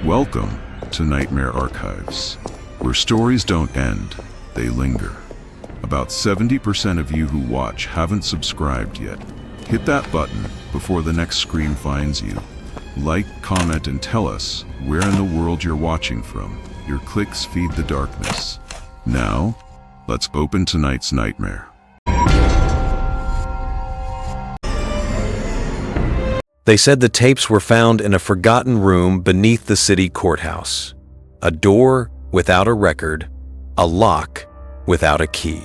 Welcome to Nightmare Archives, where stories don't end, they linger. About 70% of you who watch haven't subscribed yet. Hit that button before the next scream finds you. Like, comment, and tell us where in the world you're watching from. Your clicks feed the darkness. Now, let's open tonight's nightmare. They said the tapes were found in a forgotten room beneath the city courthouse. A door without a record, a lock without a key.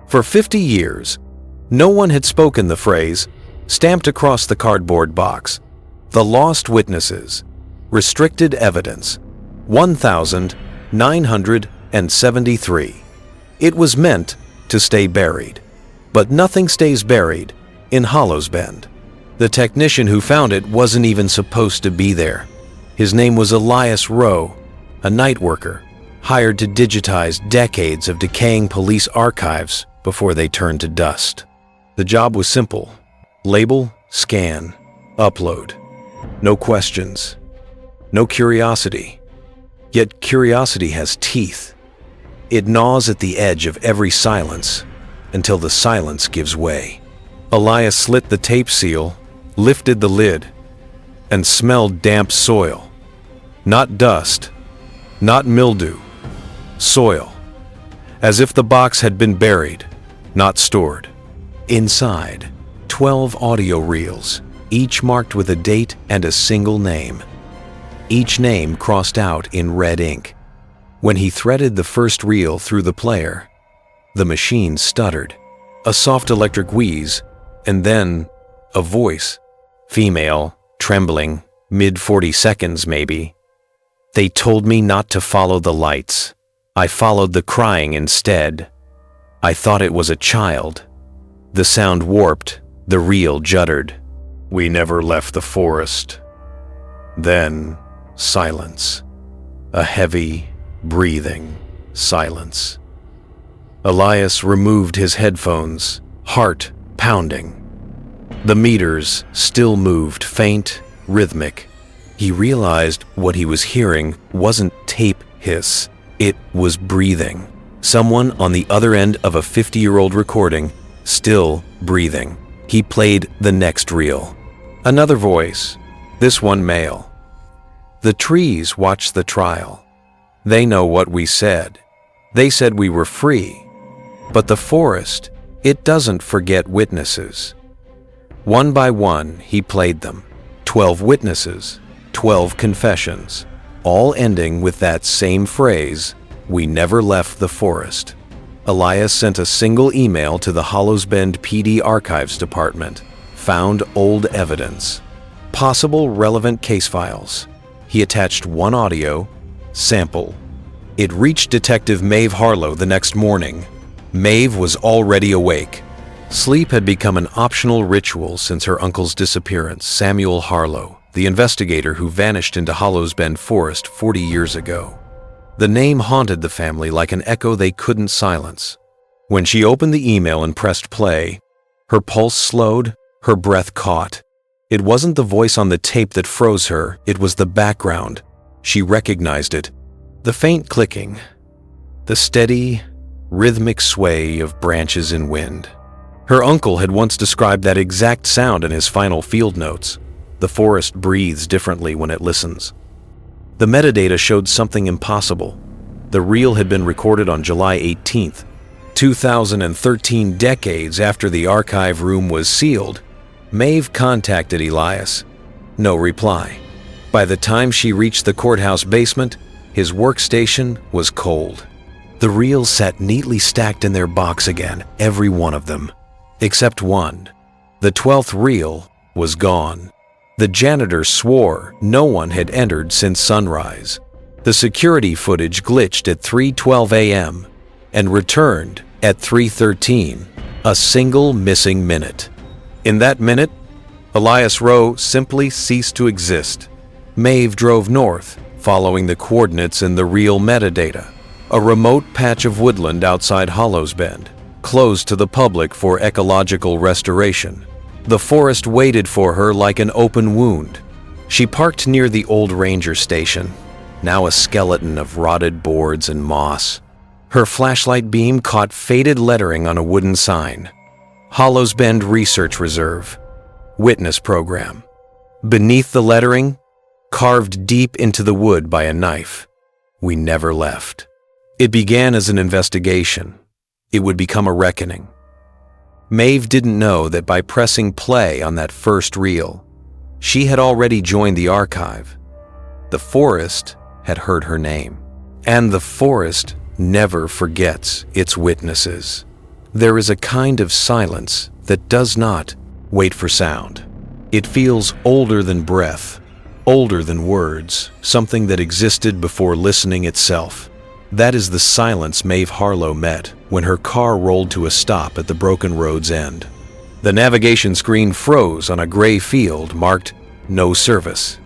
For 50 years, no one had spoken the phrase, stamped across the cardboard box. The lost witnesses, restricted evidence, 1,973. It was meant to stay buried. But nothing stays buried in Hollows Bend. The technician who found it wasn't even supposed to be there. His name was Elias Rowe, a night worker, hired to digitize decades of decaying police archives before they turned to dust. The job was simple: label, scan, upload. No questions, no curiosity. Yet curiosity has teeth. It gnaws at the edge of every silence until the silence gives way. Elias slit the tape seal, lifted the lid, and smelled damp soil. Not dust, not mildew, soil. As if the box had been buried, not stored. Inside, 12 audio reels, each marked with a date and a single name. Each name crossed out in red ink. When he threaded the first reel through the player, the machine stuttered. A soft electric wheeze, and then a voice. Female, trembling, mid-40 seconds maybe. They told me not to follow the lights. I followed the crying instead. I thought it was a child. The sound warped, the reel juddered. We never left the forest. Then, silence. A heavy, breathing silence. Elias removed his headphones, heart pounding. The meters still moved, faint, rhythmic. He realized what he was hearing wasn't tape hiss. It was breathing. Someone on the other end of a 50-year-old recording, still breathing. He played the next reel. Another voice, this one male. The trees watched the trial. They know what we said. They said we were free. But the forest, it doesn't forget witnesses. One by one, he played them. 12 witnesses, 12 confessions, all ending with that same phrase, "We never left the forest." Elias sent a single email to the Hollows Bend PD Archives Department. Found old evidence. Possible relevant case files. He attached one audio sample. It reached Detective Maeve Harlow the next morning. Maeve was already awake. Sleep had become an optional ritual since her uncle's disappearance. Samuel Harlow, the investigator who vanished into Hollows Bend Forest 40 years ago. The name haunted the family like an echo they couldn't silence. When she opened the email and pressed play, her pulse slowed, her breath caught. It wasn't the voice on the tape that froze her, it was the background. She recognized it. The faint clicking, the steady, rhythmic sway of branches in wind. Her uncle had once described that exact sound in his final field notes. The forest breathes differently when it listens. The metadata showed something impossible. The reel had been recorded on July 18th, 2013, decades after the archive room was sealed. Maeve contacted Elias. No reply. By the time she reached the courthouse basement, his workstation was cold. The reels sat neatly stacked in their box again, every one of them. Except one. The 12th reel was gone. The janitor swore no one had entered since sunrise. The security footage glitched at 3:12 a.m. and returned at 3:13, a single missing minute. In that minute, Elias Rowe simply ceased to exist. Maeve drove north, following the coordinates in the reel metadata. A remote patch of woodland outside Hollows Bend, closed to the public for ecological restoration. The forest waited for her like an open wound. She parked near the old ranger station, now a skeleton of rotted boards and moss. Her flashlight beam caught faded lettering on a wooden sign. Hollows Bend Research Reserve. Witness Program. Beneath the lettering, carved deep into the wood by a knife, "We never left." It began as an investigation. It would become a reckoning. Maeve didn't know that by pressing play on that first reel, she had already joined the archive. The forest had heard her name, and the forest never forgets its witnesses. There is a kind of silence that does not wait for sound. It feels older than breath, older than words, something that existed before listening itself. That is the silence Maeve Harlow met when her car rolled to a stop at the broken road's end. The navigation screen froze on a gray field marked "No Service."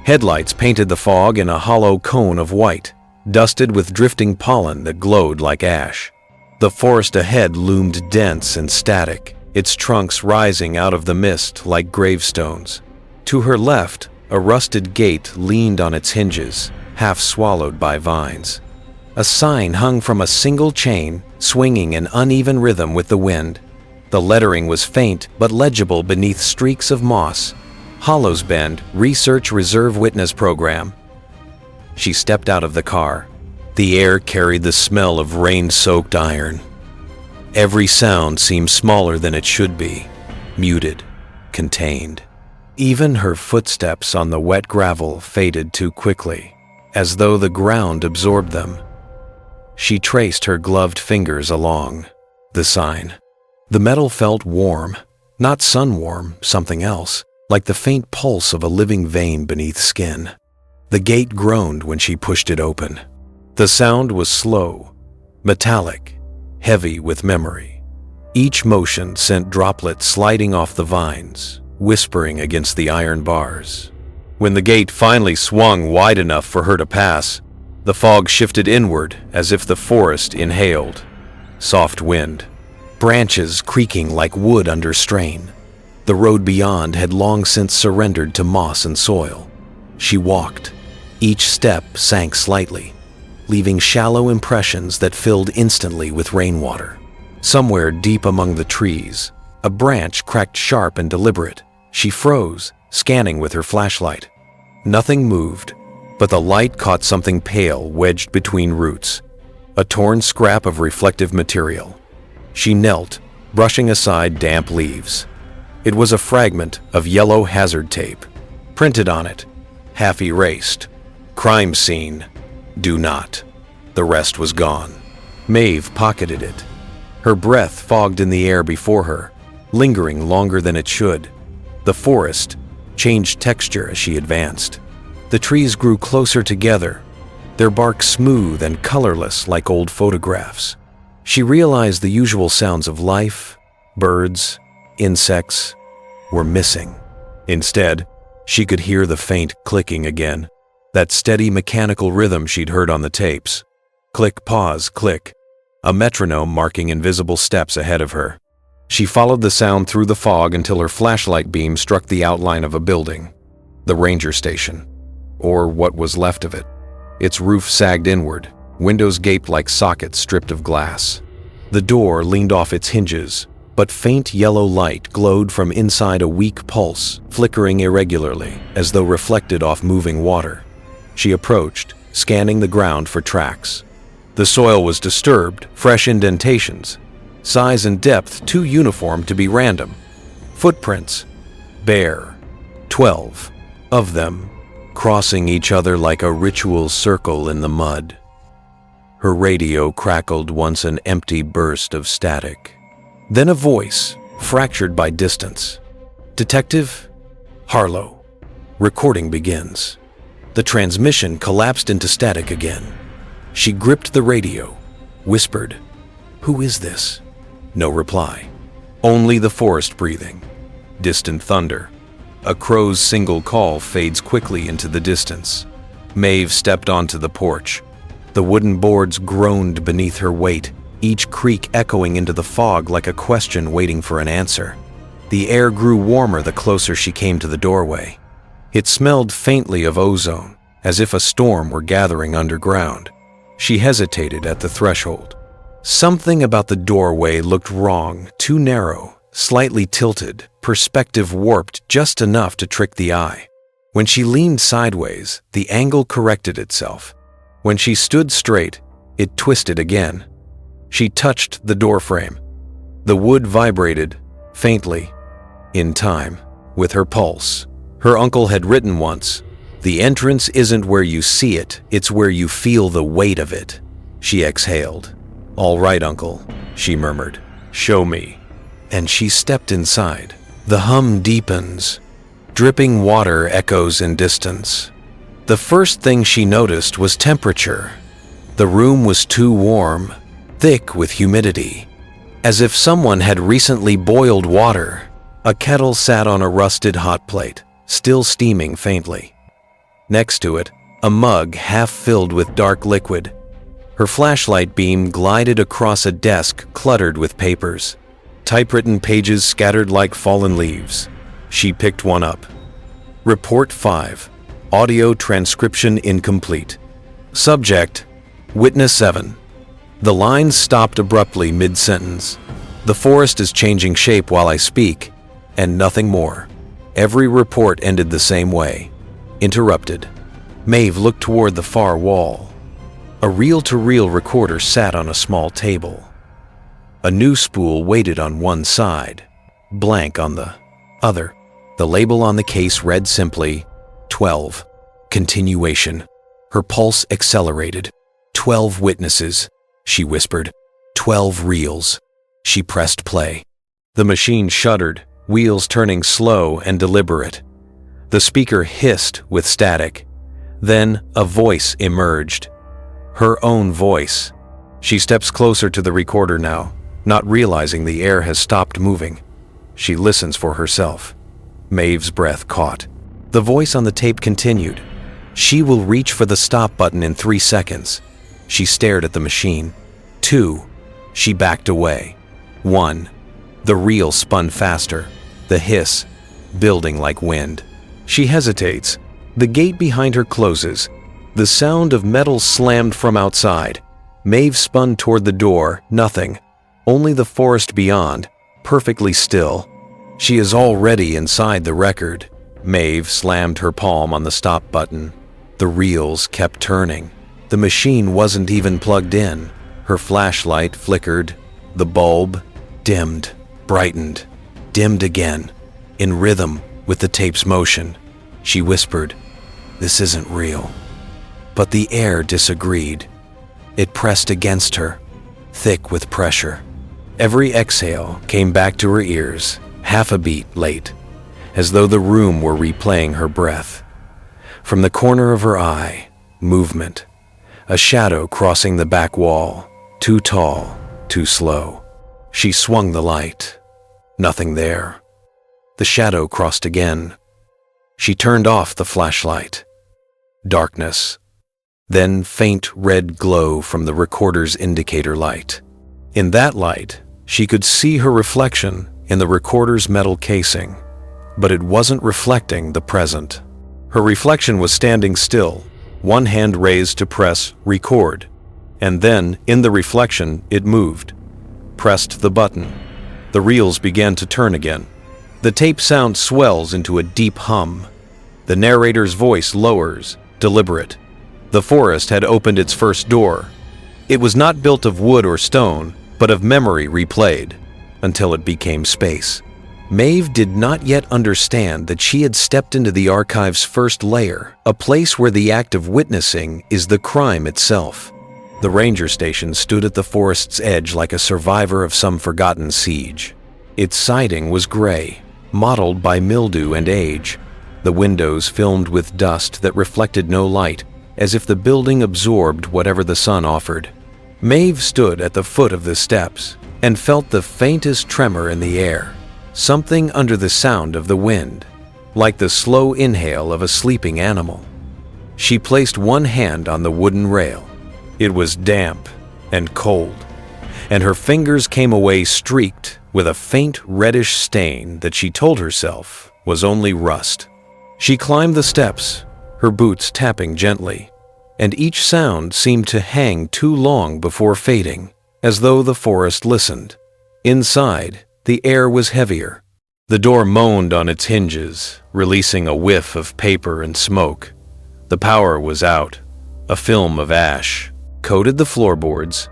Headlights painted the fog in a hollow cone of white, dusted with drifting pollen that glowed like ash. The forest ahead loomed dense and static, its trunks rising out of the mist like gravestones. To her left, a rusted gate leaned on its hinges, half swallowed by vines. A sign hung from a single chain, swinging in uneven rhythm with the wind. The lettering was faint but legible beneath streaks of moss. Hollows Bend Research Reserve Witness Program. She stepped out of the car. The air carried the smell of rain-soaked iron. Every sound seemed smaller than it should be, muted, contained. Even her footsteps on the wet gravel faded too quickly, as though the ground absorbed them. She traced her gloved fingers along the sign. The metal felt warm, not sun-warm, something else, like the faint pulse of a living vein beneath skin. The gate groaned when she pushed it open. The sound was slow, metallic, heavy with memory. Each motion sent droplets sliding off the vines, whispering against the iron bars. When the gate finally swung wide enough for her to pass, the fog shifted inward as if the forest inhaled. Soft wind, branches creaking like wood under strain. The road beyond had long since surrendered to moss and soil. She walked. Each step sank slightly, leaving shallow impressions that filled instantly with rainwater. Somewhere deep among the trees, a branch cracked sharp and deliberate. She froze, scanning with her flashlight. Nothing moved, but the light caught something pale wedged between roots, a torn scrap of reflective material. She knelt, brushing aside damp leaves. It was a fragment of yellow hazard tape. Printed on it, half erased, "Crime scene, do not." The rest was gone. Maeve pocketed it. Her breath fogged in the air before her, lingering longer than it should. The forest changed texture as she advanced. The trees grew closer together, their bark smooth and colorless like old photographs. She realized the usual sounds of life, birds, insects, were missing. Instead, she could hear the faint clicking again, that steady mechanical rhythm she'd heard on the tapes. Click, pause, click, a metronome marking invisible steps ahead of her. She followed the sound through the fog until her flashlight beam struck the outline of a building. The ranger station, or what was left of it. Its roof sagged inward, windows gaped like sockets stripped of glass. The door leaned off its hinges, but faint yellow light glowed from inside a weak pulse, flickering irregularly, as though reflected off moving water. She approached, scanning the ground for tracks. The soil was disturbed, fresh indentations, size and depth too uniform to be random. Footprints, bare, 12 of them, crossing each other like a ritual circle in the mud. Her radio crackled once an empty burst of static. Then a voice, fractured by distance. "Detective Harlow, recording begins." The transmission collapsed into static again. She gripped the radio, whispered, "Who is this?" No reply. Only the forest breathing. Distant thunder. A crow's single call fades quickly into the distance. Maeve stepped onto the porch. The wooden boards groaned beneath her weight, each creak echoing into the fog like a question waiting for an answer. The air grew warmer the closer she came to the doorway. It smelled faintly of ozone, as if a storm were gathering underground. She hesitated at the threshold. Something about the doorway looked wrong, too narrow, slightly tilted, perspective warped just enough to trick the eye. When she leaned sideways, the angle corrected itself. When she stood straight, it twisted again. She touched the doorframe. The wood vibrated, faintly, in time, with her pulse. Her uncle had written once, "The entrance isn't where you see it, it's where you feel the weight of it." She exhaled. "All right, uncle," she murmured. "Show me." And she stepped inside. The hum deepens. Dripping water echoes in distance. The first thing she noticed was temperature. The room was too warm, thick with humidity, as if someone had recently boiled water. A kettle sat on a rusted hot plate, still steaming faintly. Next to it, a mug half filled with dark liquid. Her flashlight beam glided across a desk cluttered with papers, typewritten pages scattered like fallen leaves. She picked one up. Report 5. Audio transcription incomplete. Subject: Witness 7. The lines stopped abruptly mid-sentence. The forest is changing shape while I speak, and nothing more. Every report ended the same way. Interrupted. Maeve looked toward the far wall. A reel-to-reel recorder sat on a small table. A new spool waited on one side, blank on the other. The label on the case read simply, 12. Continuation. Her pulse accelerated. 12 witnesses, she whispered. 12 reels. She pressed play. The machine shuddered, wheels turning slow and deliberate. The speaker hissed with static. Then a voice emerged. Her own voice. She steps closer to the recorder now, not realizing the air has stopped moving. She listens for herself. Maeve's breath caught. The voice on the tape continued. She will reach for the stop button in 3 seconds. She stared at the machine. 2. She backed away. 1. The reel spun faster, the hiss building like wind. She hesitates. The gate behind her closes. The sound of metal slammed from outside. Maeve spun toward the door. Nothing. Only the forest beyond, perfectly still. She is already inside the record. Maeve slammed her palm on the stop button. The reels kept turning. The machine wasn't even plugged in. Her flashlight flickered. The bulb dimmed, brightened, dimmed again, in rhythm with the tape's motion. She whispered, "This isn't real." But the air disagreed. It pressed against her, thick with pressure. Every exhale came back to her ears, half a beat late, as though the room were replaying her breath. From the corner of her eye, movement. A shadow crossing the back wall, too tall, too slow. She swung the light. Nothing there. The shadow crossed again. She turned off the flashlight. Darkness. Then faint red glow from the recorder's indicator light. In that light, she could see her reflection in the recorder's metal casing, but it wasn't reflecting the present. Her reflection was standing still, one hand raised to press record, and then, in the reflection, it moved. Pressed the button. The reels began to turn again. The tape sound swells into a deep hum. The narrator's voice lowers, deliberate. The forest had opened its first door. It was not built of wood or stone, but of memory replayed, until it became space. Maeve did not yet understand that she had stepped into the archive's first layer, a place where the act of witnessing is the crime itself. The ranger station stood at the forest's edge like a survivor of some forgotten siege. Its siding was gray, mottled by mildew and age. The windows filmed with dust that reflected no light, as if the building absorbed whatever the sun offered. Maeve stood at the foot of the steps and felt the faintest tremor in the air, something under the sound of the wind, like the slow inhale of a sleeping animal. She placed one hand on the wooden rail. It was damp and cold, and her fingers came away streaked with a faint reddish stain that she told herself was only rust. She climbed the steps, her boots tapping gently, and each sound seemed to hang too long before fading, as though the forest listened. Inside, the air was heavier. The door moaned on its hinges, releasing a whiff of paper and smoke. The power was out. A film of ash coated the floorboards,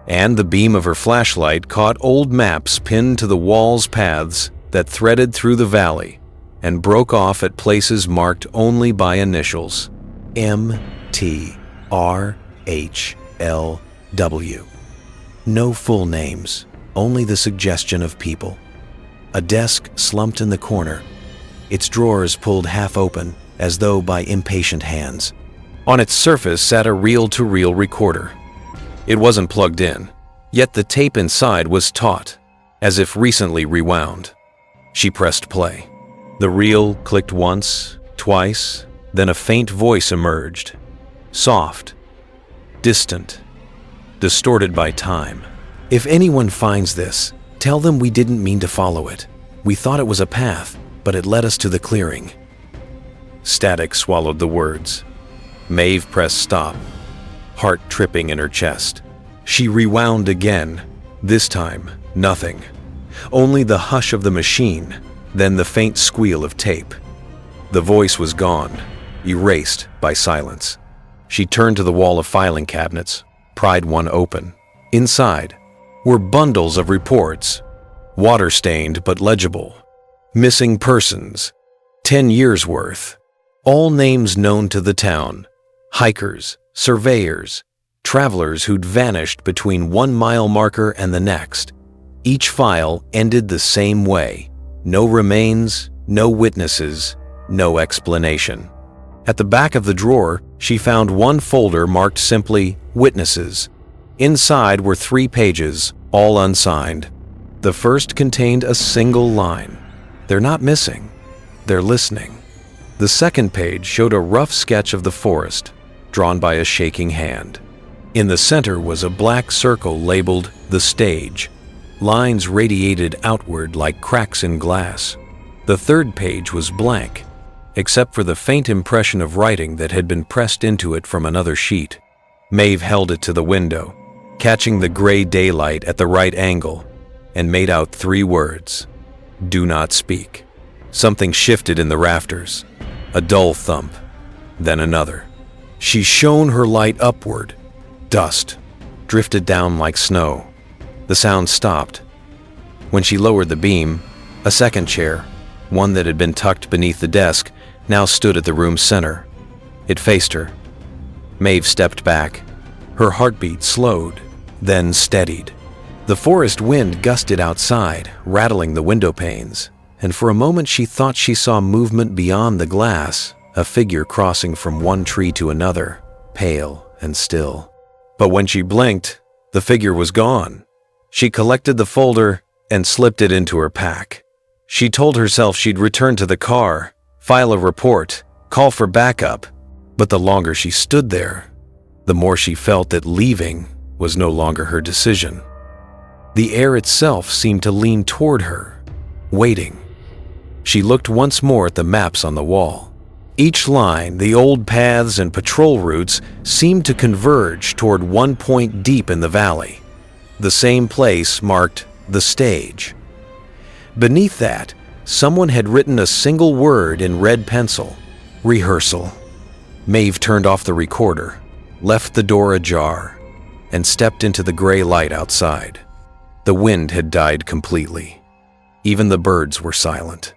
and the beam of her flashlight caught old maps pinned to the wall's paths that threaded through the valley and broke off at places marked only by initials: MTRHLW. No full names, only the suggestion of people. A desk slumped in the corner, its drawers pulled half open as though by impatient hands. On its surface sat a reel-to-reel recorder. It wasn't plugged in, yet the tape inside was taut, as if recently rewound. She pressed play. The reel clicked once, twice, then a faint voice emerged. Soft, distant, distorted by time. If anyone finds this, tell them we didn't mean to follow it. We thought it was a path, but it led us to the clearing. Static swallowed the words. Maeve pressed stop, heart tripping in her chest. She rewound again. This time, nothing. Only the hush of the machine, then the faint squeal of tape. The voice was gone, erased by silence. She turned to the wall of filing cabinets, pried one open. Inside were bundles of reports, water-stained but legible. Missing persons, 10 years' worth. All names known to the town. Hikers, surveyors, travelers who'd vanished between 1 mile marker and the next. Each file ended the same way. No remains, no witnesses, no explanation. At the back of the drawer, she found one folder marked simply Witnesses. Inside were 3 pages, all unsigned. The first contained a single line. They're not missing. They're listening. The second page showed a rough sketch of the forest, drawn by a shaking hand. In the center was a black circle labeled The Stage. Lines radiated outward like cracks in glass. The third page was blank, except for the faint impression of writing that had been pressed into it from another sheet. Maeve held it to the window, catching the gray daylight at the right angle, and made out 3 words: "Do not speak." Something shifted in the rafters. A dull thump, then another. She shone her light upward. Dust drifted down like snow. The sound stopped. When she lowered the beam, a second chair, one that had been tucked beneath the desk, now stood at the room's center. It faced her. Maeve stepped back. Her heartbeat slowed, then steadied. The forest wind gusted outside, rattling the window panes, and for a moment she thought she saw movement beyond the glass, a figure crossing from one tree to another, pale and still. But when she blinked, the figure was gone. She collected the folder and slipped it into her pack. She told herself she'd return to the car, file a report, call for backup, but the longer she stood there, the more she felt that leaving was no longer her decision. The air itself seemed to lean toward her, waiting. She looked once more at the maps on the wall. Each line, the old paths and patrol routes, seemed to converge toward one point deep in the valley. The same place marked The Stage. Beneath that, someone had written a single word in red pencil: rehearsal. Maeve turned off the recorder, left the door ajar, and stepped into the gray light outside. The wind had died completely. Even the birds were silent.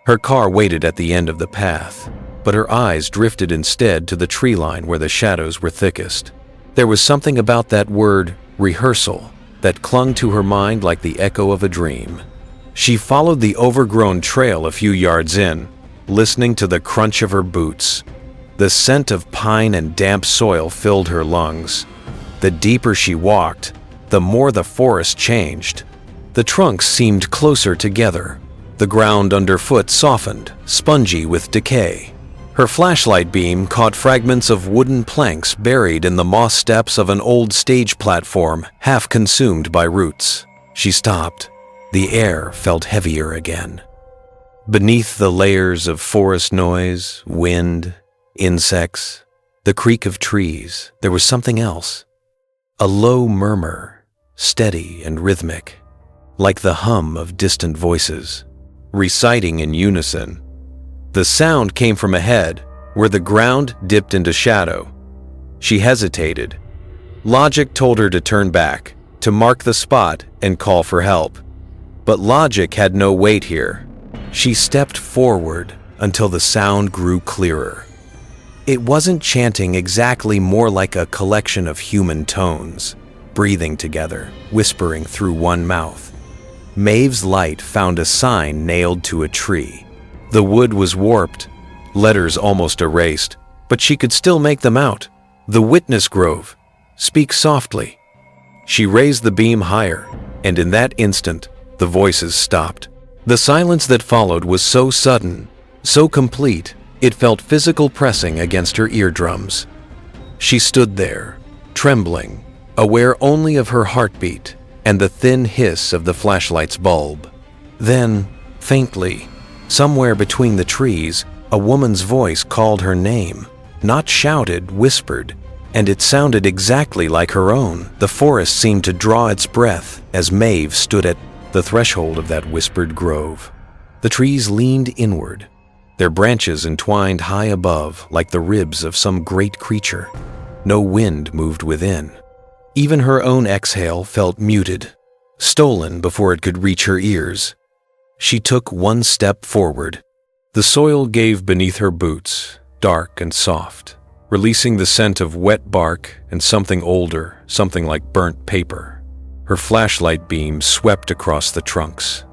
Her car waited at the end of the path, but her eyes drifted instead to the tree line where the shadows were thickest. There was something about that word, rehearsal, that clung to her mind like the echo of a dream. She followed the overgrown trail a few yards in, listening to the crunch of her boots. The scent of pine and damp soil filled her lungs. The deeper she walked, the more the forest changed. The trunks seemed closer together. The ground underfoot softened, spongy with decay. Her flashlight beam caught fragments of wooden planks buried in the moss steps of an old stage platform, half consumed by roots. She stopped. The air felt heavier again. Beneath the layers of forest noise, wind, Insects, the creak of trees. There was something else. A low murmur, steady and rhythmic, like the hum of distant voices, reciting in unison. The sound came from ahead, where the ground dipped into shadow. She hesitated. Logic told her to turn back, to mark the spot and call for help. But logic had no weight here. She stepped forward until the sound grew clearer. It wasn't chanting exactly, more like a collection of human tones, breathing together, whispering through one mouth. Maeve's light found a sign nailed to a tree. The wood was warped, letters almost erased, but she could still make them out. The Witness Grove. Speak softly. She raised the beam higher, and in that instant, the voices stopped. The silence that followed was so sudden, so complete, it felt physical pressing against her eardrums. She stood there, trembling, aware only of her heartbeat and the thin hiss of the flashlight's bulb. Then, faintly, somewhere between the trees, a woman's voice called her name. Not shouted, whispered, and it sounded exactly like her own. The forest seemed to draw its breath as Maeve stood at the threshold of that whispered grove. The trees leaned inward, their branches entwined high above like the ribs of some great creature. No wind moved within. Even her own exhale felt muted, stolen before it could reach her ears. She took one step forward. The soil gave beneath her boots, dark and soft, releasing the scent of wet bark and something older, something like burnt paper. Her flashlight beam swept across the trunks.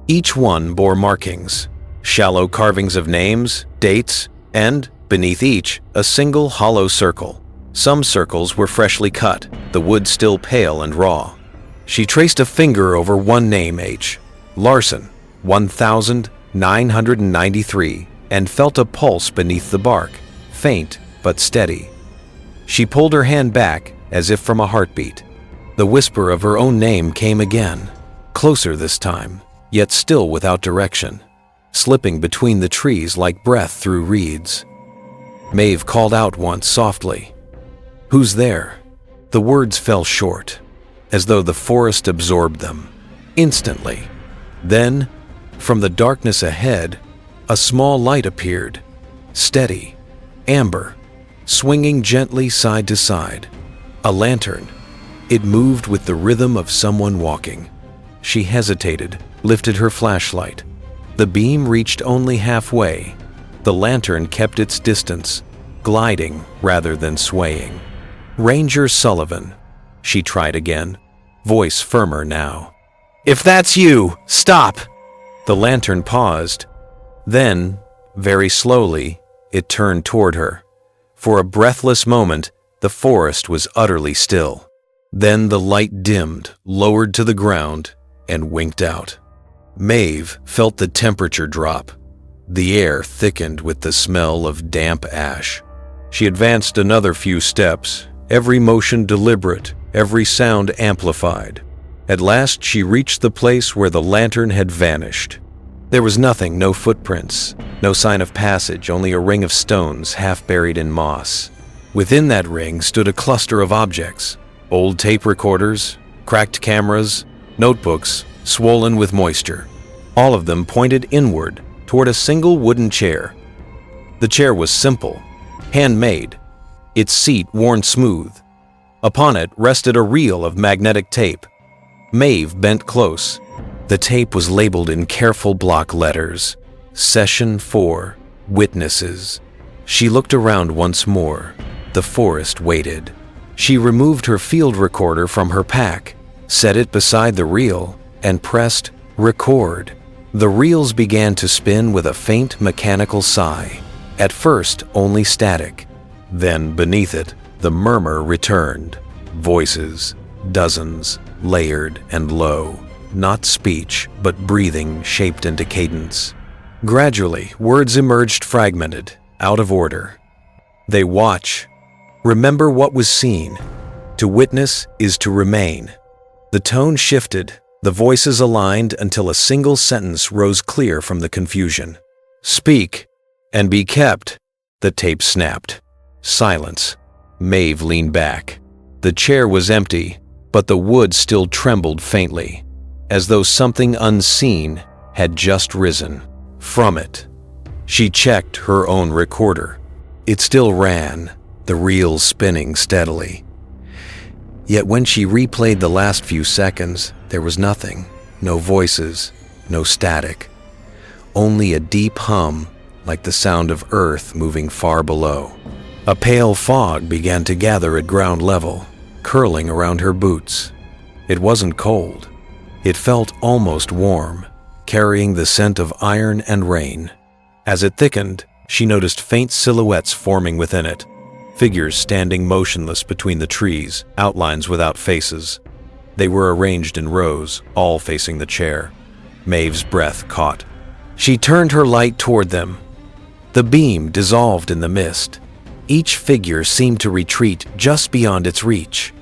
Each one bore markings, shallow carvings of names, dates, and, beneath each, a single hollow circle. Some circles were freshly cut, the wood still pale and raw. She traced a finger over one name, H. Larson, 1993, and felt a pulse beneath the bark, faint but steady. She pulled her hand back, as if from a heartbeat. The whisper of her own name came again, closer this time, yet still without direction, slipping between the trees like breath through reeds. Maeve called out once softly, "Who's there?" The words fell short, as though the forest absorbed them, instantly. Then, from the darkness ahead, a small light appeared, steady, amber, swinging gently side to side. A lantern. It moved with the rhythm of someone walking. She hesitated, lifted her flashlight. The beam reached only halfway. The lantern kept its distance, gliding rather than swaying. "Ranger Sullivan," she tried again, voice firmer now. "If that's you, stop!" The lantern paused. Then, very slowly, it turned toward her. For a breathless moment, the forest was utterly still. Then the light dimmed, lowered to the ground, and winked out. Maeve felt the temperature drop. The air thickened with the smell of damp ash. She advanced another few steps, every motion deliberate, every sound amplified. At last she reached the place where the lantern had vanished. There was nothing, no footprints, no sign of passage, only a ring of stones half buried in moss. Within that ring stood a cluster of objects, old tape recorders, cracked cameras, notebooks, swollen with moisture. All of them pointed inward, toward a single wooden chair. The chair was simple, handmade, its seat worn smooth. Upon it rested a reel of magnetic tape. Maeve bent close. The tape was labeled in careful block letters, Session 4, Witnesses. She looked around once more. The forest waited. She removed her field recorder from her pack, set it beside the reel, and pressed Record. The reels began to spin with a faint mechanical sigh, at first only static. Then, beneath it, the murmur returned. Voices, dozens, layered and low. Not speech, but breathing shaped into cadence. Gradually, words emerged fragmented, out of order. They watch. Remember what was seen. To witness is to remain. The tone shifted, the voices aligned until a single sentence rose clear from the confusion. Speak, and be kept. The tape snapped. Silence. Maeve leaned back. The chair was empty, but the wood still trembled faintly, as though something unseen had just risen from it. She checked her own recorder. It still ran, the reel spinning steadily. Yet when she replayed the last few seconds, there was nothing. No voices, no static. Only a deep hum, like the sound of earth moving far below. A pale fog began to gather at ground level, curling around her boots. It wasn't cold. It felt almost warm, carrying the scent of iron and rain. As it thickened, she noticed faint silhouettes forming within it, figures standing motionless between the trees, outlines without faces. They were arranged in rows, all facing the chair. Maeve's breath caught. She turned her light toward them. The beam dissolved in the mist. Each figure seemed to retreat just beyond its reach.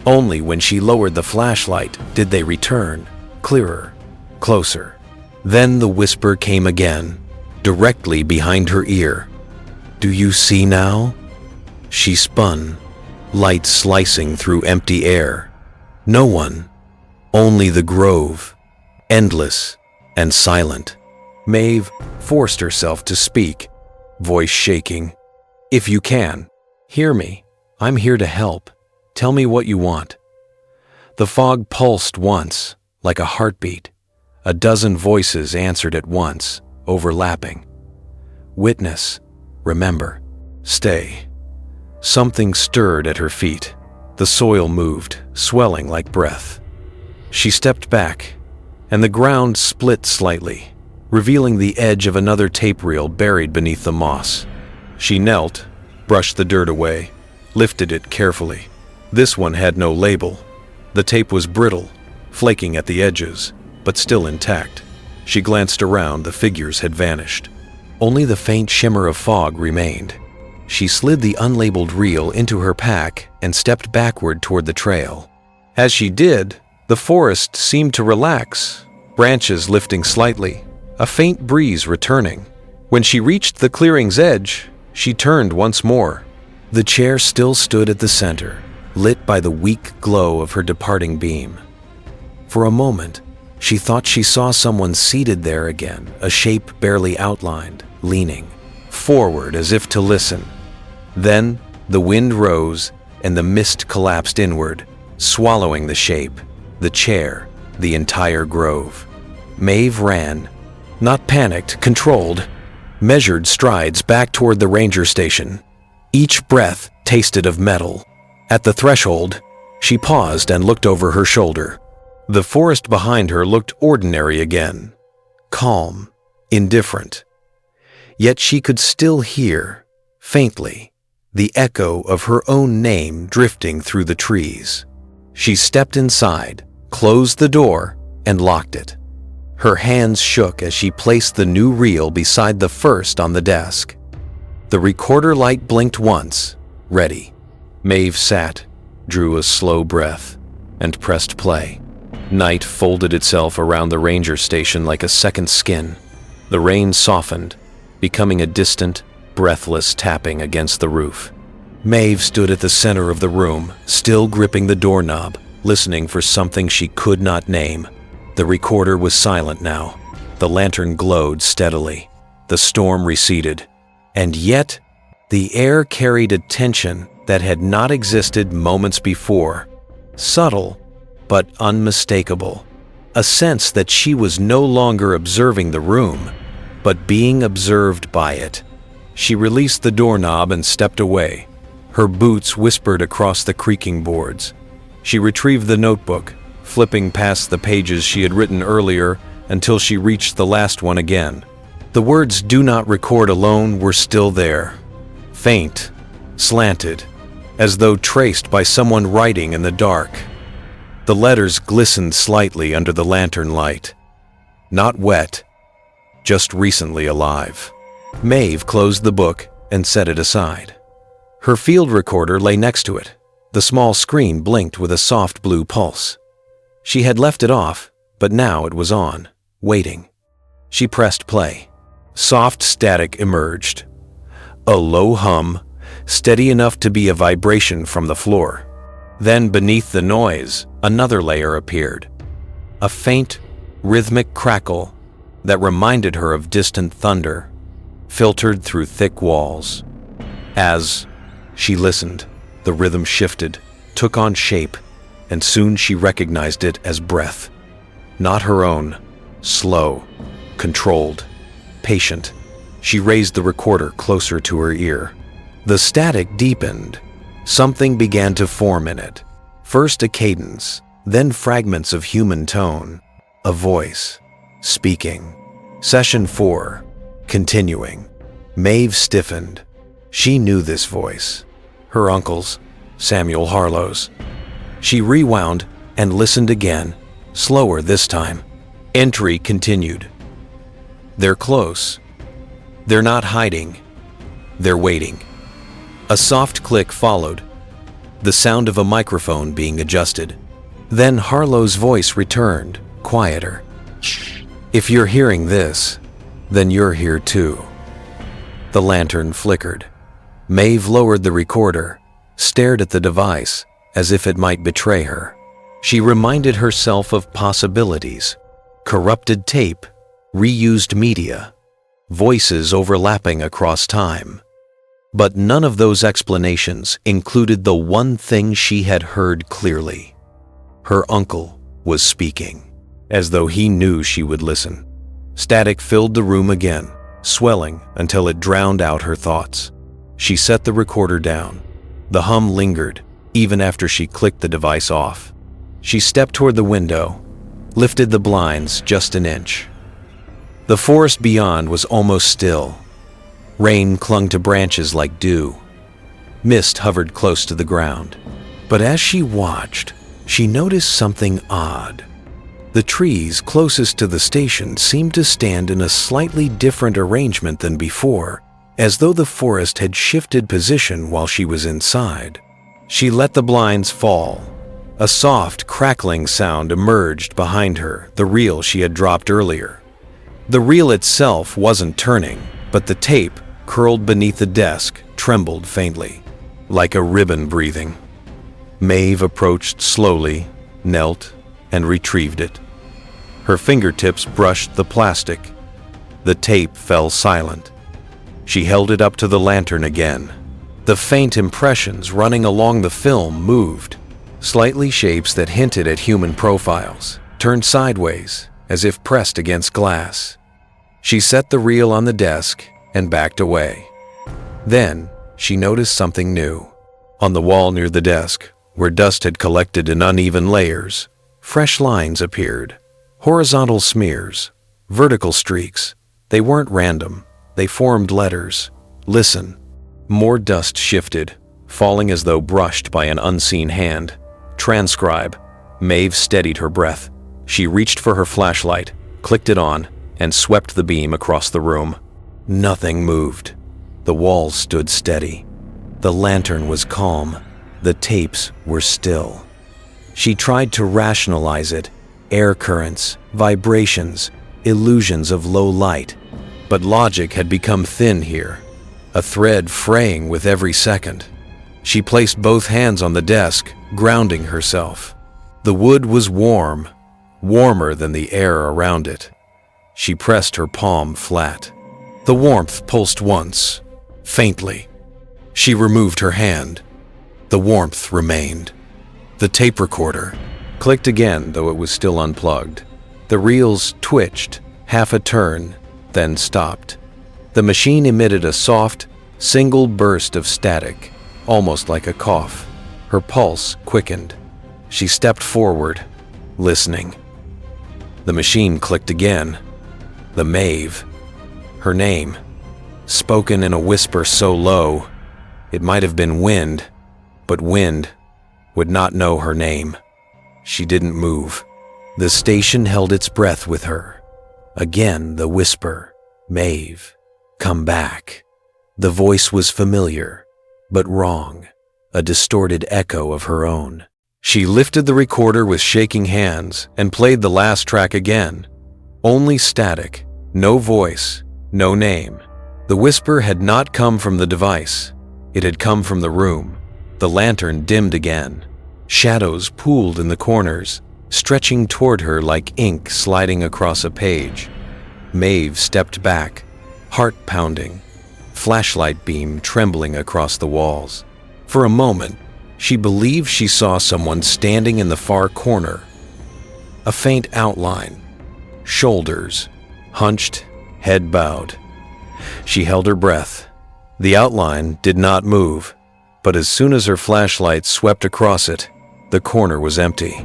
Only when she lowered the flashlight did they return, clearer, closer. Then the whisper came again, directly behind her ear. "Do you see now?" She spun, light slicing through empty air. No one, only the grove, endless and silent. Maeve forced herself to speak, voice shaking. "If you can, hear me. I'm here to help. Tell me what you want." The fog pulsed once, like a heartbeat. A dozen voices answered at once, overlapping. "Witness, remember, stay." Something stirred at her feet. The soil moved, swelling like breath. She stepped back, and the ground split slightly, revealing the edge of another tape reel buried beneath the moss. She knelt, brushed the dirt away, lifted it carefully. This one had no label. The tape was brittle, flaking at the edges, but still intact. She glanced around, the figures had vanished. Only the faint shimmer of fog remained. She slid the unlabeled reel into her pack and stepped backward toward the trail. As she did, the forest seemed to relax, branches lifting slightly, a faint breeze returning. When she reached the clearing's edge, she turned once more. The chair still stood at the center, lit by the weak glow of her departing beam. For a moment, she thought she saw someone seated there again, a shape barely outlined, leaning forward as if to listen. Then the wind rose and the mist collapsed inward, swallowing the shape, the chair, the entire grove. Maeve ran, not panicked, controlled, measured strides back toward the ranger station. Each breath tasted of metal. At the threshold, she paused and looked over her shoulder. The forest behind her looked ordinary again, calm, indifferent. Yet she could still hear, faintly, the echo of her own name drifting through the trees. She stepped inside, closed the door, and locked it. Her hands shook as she placed the new reel beside the first on the desk. The recorder light blinked once, ready. Maeve sat, drew a slow breath, and pressed play. Night folded itself around the ranger station like a second skin. The rain softened, becoming a distant, breathless tapping against the roof. Maeve stood at the center of the room, still gripping the doorknob, listening for something she could not name. The recorder was silent now. The lantern glowed steadily. The storm receded. And yet, the air carried a tension that had not existed moments before. Subtle, but unmistakable. A sense that she was no longer observing the room, but being observed by it. She released the doorknob and stepped away. Her boots whispered across the creaking boards. She retrieved the notebook, flipping past the pages she had written earlier until she reached the last one again. The words "do not record" alone were still there, faint, slanted, as though traced by someone writing in the dark. The letters glistened slightly under the lantern light. Not wet, just recently alive. Maeve closed the book and set it aside. Her field recorder lay next to it. The small screen blinked with a soft blue pulse. She had left it off, but now it was on, waiting. She pressed play. Soft static emerged. A low hum, steady enough to be a vibration from the floor. Then beneath the noise, another layer appeared. A faint, rhythmic crackle that reminded her of distant thunder, filtered through thick walls. As she listened, the rhythm shifted, took on shape, and soon she recognized it as breath. Not her own, slow, controlled, patient. She raised the recorder closer to her ear. The static deepened. Something began to form in it. First a cadence, then fragments of human tone. A voice, speaking. Session 4, continuing. Maeve stiffened. She knew this voice. Her uncle's, Samuel Harlow's. She rewound and listened again, slower this time. Entry continued. They're close. They're not hiding. They're waiting. A soft click followed, the sound of a microphone being adjusted. Then Harlow's voice returned, quieter. If you're hearing this, then you're here too. The lantern flickered. Maeve lowered the recorder, stared at the device as if it might betray her. She reminded herself of possibilities. Corrupted tape, reused media, voices overlapping across time. But none of those explanations included the one thing she had heard clearly. Her uncle was speaking, as though he knew she would listen. Static filled the room again, swelling until it drowned out her thoughts. She set the recorder down. The hum lingered, even after she clicked the device off. She stepped toward the window, lifted the blinds just an inch. The forest beyond was almost still. Rain clung to branches like dew. Mist hovered close to the ground. But as she watched, she noticed something odd. The trees closest to the station seemed to stand in a slightly different arrangement than before, as though the forest had shifted position while she was inside. She let the blinds fall. A soft, crackling sound emerged behind her, the reel she had dropped earlier. The reel itself wasn't turning, but the tape, curled beneath the desk, trembled faintly, like a ribbon breathing. Maeve approached slowly, knelt, and retrieved it. Her fingertips brushed the plastic. The tape fell silent. She held it up to the lantern again. The faint impressions running along the film moved, slightly shapes that hinted at human profiles, turned sideways, as if pressed against glass. She set the reel on the desk and backed away. Then she noticed something new. On the wall near the desk, where dust had collected in uneven layers, fresh lines appeared. Horizontal smears, vertical streaks. They weren't random. They formed letters. Listen. More dust shifted, falling as though brushed by an unseen hand. Transcribe. Maeve steadied her breath. She reached for her flashlight, clicked it on, and swept the beam across the room. Nothing moved. The walls stood steady. The lantern was calm. The tapes were still. She tried to rationalize it. Air currents, vibrations, illusions of low light. But logic had become thin here, a thread fraying with every second. She placed both hands on the desk, grounding herself. The wood was warm, warmer than the air around it. She pressed her palm flat. The warmth pulsed once, faintly. She removed her hand. The warmth remained. The tape recorder clicked again, though it was still unplugged. The reels twitched, half a turn, then stopped. The machine emitted a soft, single burst of static, almost like a cough. Her pulse quickened. She stepped forward, listening. The machine clicked again. The Maeve. Her name, spoken in a whisper so low, it might have been wind, but wind would not know her name. She didn't move. The station held its breath with her. Again the whisper, Maeve, come back. The voice was familiar, but wrong, a distorted echo of her own. She lifted the recorder with shaking hands and played the last track again. Only static, no voice, no name. The whisper had not come from the device. It had come from the room. The lantern dimmed again. Shadows pooled in the corners, stretching toward her like ink sliding across a page. Maeve stepped back, heart pounding, flashlight beam trembling across the walls. For a moment, she believed she saw someone standing in the far corner. A faint outline, shoulders hunched, head bowed. She held her breath. The outline did not move, but as soon as her flashlight swept across it, the corner was empty.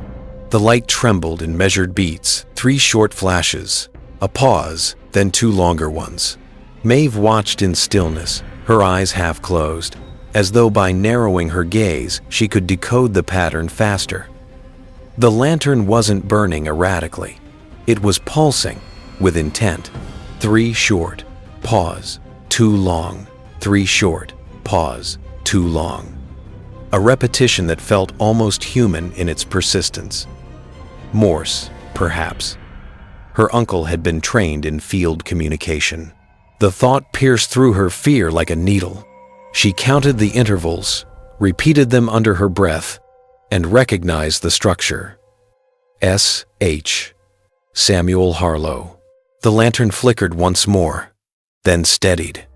The light trembled in measured beats, 3 short flashes, a pause, then 2 longer ones. Maeve watched in stillness, her eyes half closed, as though by narrowing her gaze she could decode the pattern faster. The lantern wasn't burning erratically. It was pulsing with intent. 3 short, pause, 2 long, 3 short, pause, 2 long. A repetition that felt almost human in its persistence. Morse, perhaps. Her uncle had been trained in field communication. The thought pierced through her fear like a needle. She counted the intervals, repeated them under her breath, and recognized the structure. S.H. Samuel Harlow. The lantern flickered once more, then steadied,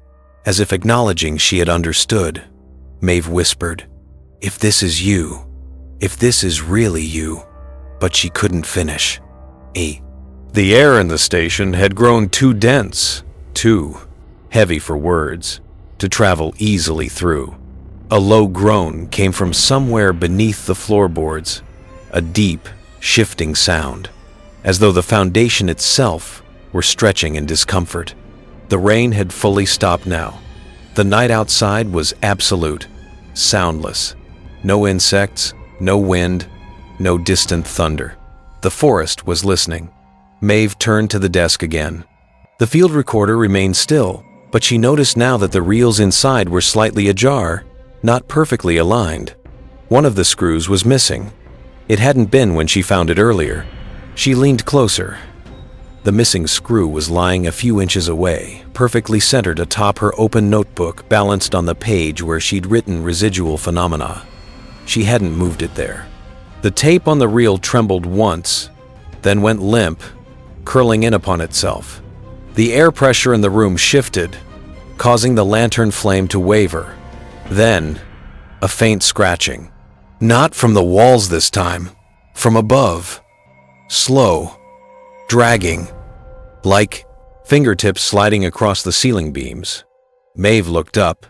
as if acknowledging she had understood. Maeve whispered, "If this is you, if this is really you," but she couldn't finish. The air in the station had grown too dense, too heavy for words, to travel easily through. A low groan came from somewhere beneath the floorboards, a deep, shifting sound, as though the foundation itself were stretching in discomfort. The rain had fully stopped now. The night outside was absolute, soundless. No insects, no wind, no distant thunder. The forest was listening. Maeve turned to the desk again. The field recorder remained still, but she noticed now that the reels inside were slightly ajar, not perfectly aligned. One of the screws was missing. It hadn't been when she found it earlier. She leaned closer. The missing screw was lying a few inches away, perfectly centered atop her open notebook balanced on the page where she'd written residual phenomena. She hadn't moved it there. The tape on the reel trembled once, then went limp, curling in upon itself. The air pressure in the room shifted, causing the lantern flame to waver. Then, a faint scratching. Not from the walls this time, from above. Slow, dragging, like fingertips sliding across the ceiling beams. Maeve looked up.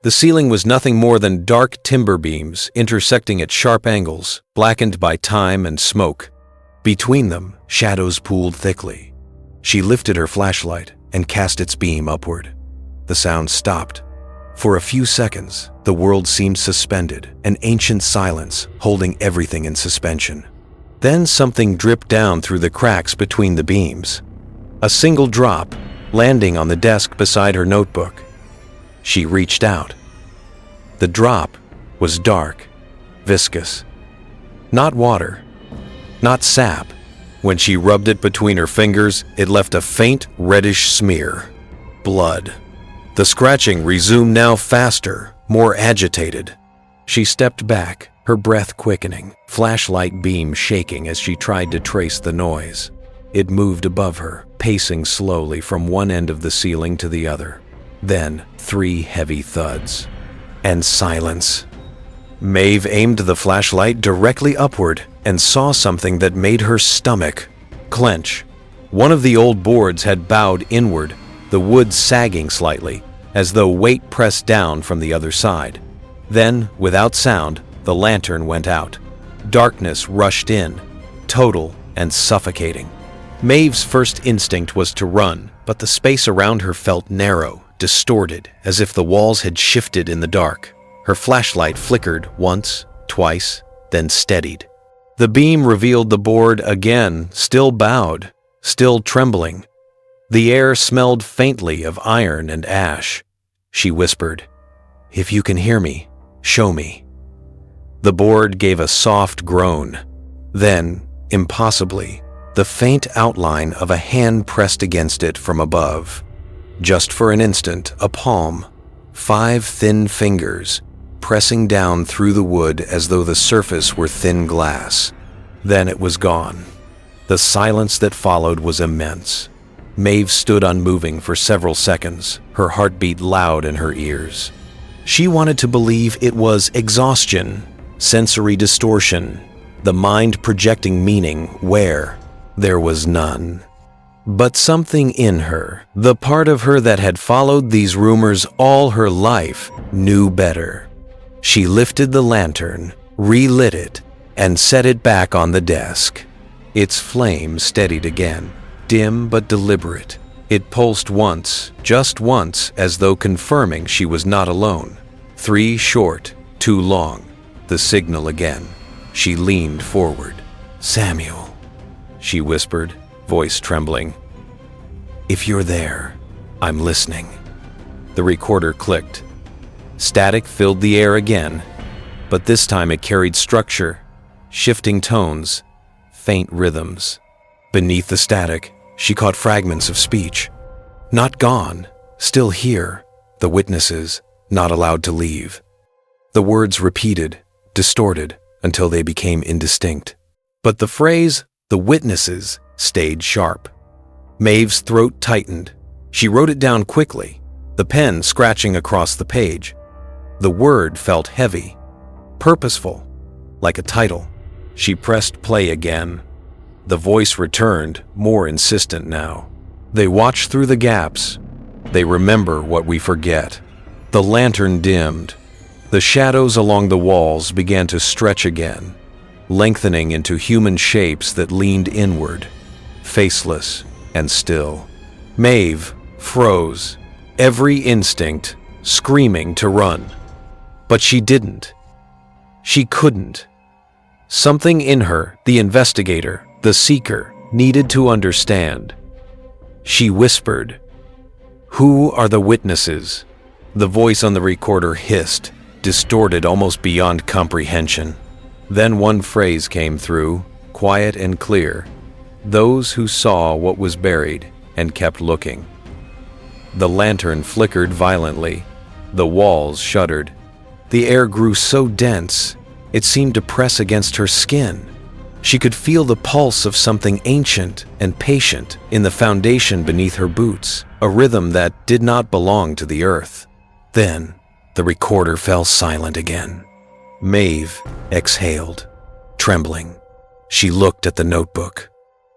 The ceiling was nothing more than dark timber beams intersecting at sharp angles, blackened by time and smoke. Between them, shadows pooled thickly. She lifted her flashlight and cast its beam upward. The sound stopped. For a few seconds, the world seemed suspended, an ancient silence holding everything in suspension. Then something dripped down through the cracks between the beams. A single drop, landing on the desk beside her notebook. She reached out. The drop was dark, viscous. Not water, not sap. When she rubbed it between her fingers, it left a faint reddish smear. Blood. The scratching resumed now faster, more agitated. She stepped back, her breath quickening, flashlight beam shaking as she tried to trace the noise. It moved above her, pacing slowly from one end of the ceiling to the other. Then 3 heavy thuds. And silence. Maeve aimed the flashlight directly upward and saw something that made her stomach clench. One of the old boards had bowed inward, the wood sagging slightly, as though weight pressed down from the other side. Then, without sound, the lantern went out. Darkness rushed in, total and suffocating. Maeve's first instinct was to run, but the space around her felt narrow, distorted, as if the walls had shifted in the dark. Her flashlight flickered once, twice, then steadied. The beam revealed the board again, still bowed, still trembling. The air smelled faintly of iron and ash. She whispered, "If you can hear me, show me." The board gave a soft groan. Then, impossibly, the faint outline of a hand pressed against it from above. Just for an instant, a palm, 5 thin fingers, pressing down through the wood as though the surface were thin glass. Then it was gone. The silence that followed was immense. Maeve stood unmoving for several seconds, her heartbeat loud in her ears. She wanted to believe it was exhaustion, sensory distortion, the mind projecting meaning where there was none. But something in her, the part of her that had followed these rumors all her life, knew better. She lifted the lantern, relit it, and set it back on the desk. Its flame steadied again, dim but deliberate. It pulsed once, just once, as though confirming she was not alone. 3 short, 2 long. The signal again. She leaned forward. "Samuel," she whispered, voice trembling. "If you're there, I'm listening." The recorder clicked. Static filled the air again, but this time it carried structure, shifting tones, faint rhythms. Beneath the static, she caught fragments of speech. Not gone, still here, the witnesses, not allowed to leave. The words repeated, distorted, until they became indistinct. But the phrase, "the witnesses," stayed sharp. Maeve's throat tightened. She wrote it down quickly, the pen scratching across the page. The word felt heavy, purposeful, like a title. She pressed play again. The voice returned, more insistent now. "They watch through the gaps. They remember what we forget." The lantern dimmed. The shadows along the walls began to stretch again, lengthening into human shapes that leaned inward, faceless and still. Maeve froze, every instinct screaming to run. But she didn't. She couldn't. Something in her, the investigator, the seeker, needed to understand. She whispered, "Who are the witnesses?" The voice on the recorder hissed, distorted almost beyond comprehension. Then one phrase came through, quiet and clear. "Those who saw what was buried and kept looking." The lantern flickered violently. The walls shuddered. The air grew so dense, it seemed to press against her skin. She could feel the pulse of something ancient and patient in the foundation beneath her boots, a rhythm that did not belong to the earth. Then, the recorder fell silent again. Maeve exhaled, trembling. She looked at the notebook.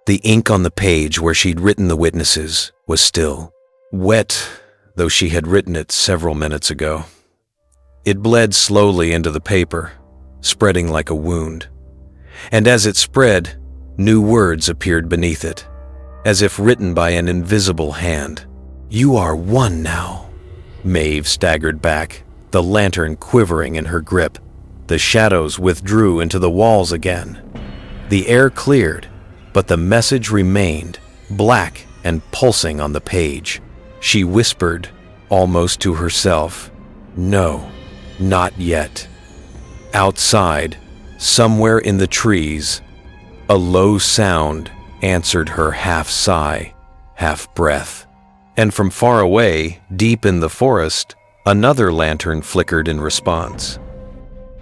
The ink on the page where she'd written the witnesses was still wet, though she had written it several minutes ago. It bled slowly into the paper, spreading like a wound. And as it spread, new words appeared beneath it, as if written by an invisible hand. "You are one now." Maeve staggered back, the lantern quivering in her grip. The shadows withdrew into the walls again. The air cleared, but the message remained, black and pulsing on the page. She whispered, almost to herself, "No, not yet." Outside, somewhere in the trees, a low sound answered her half sigh, half breath. And from far away, deep in the forest, another lantern flickered in response.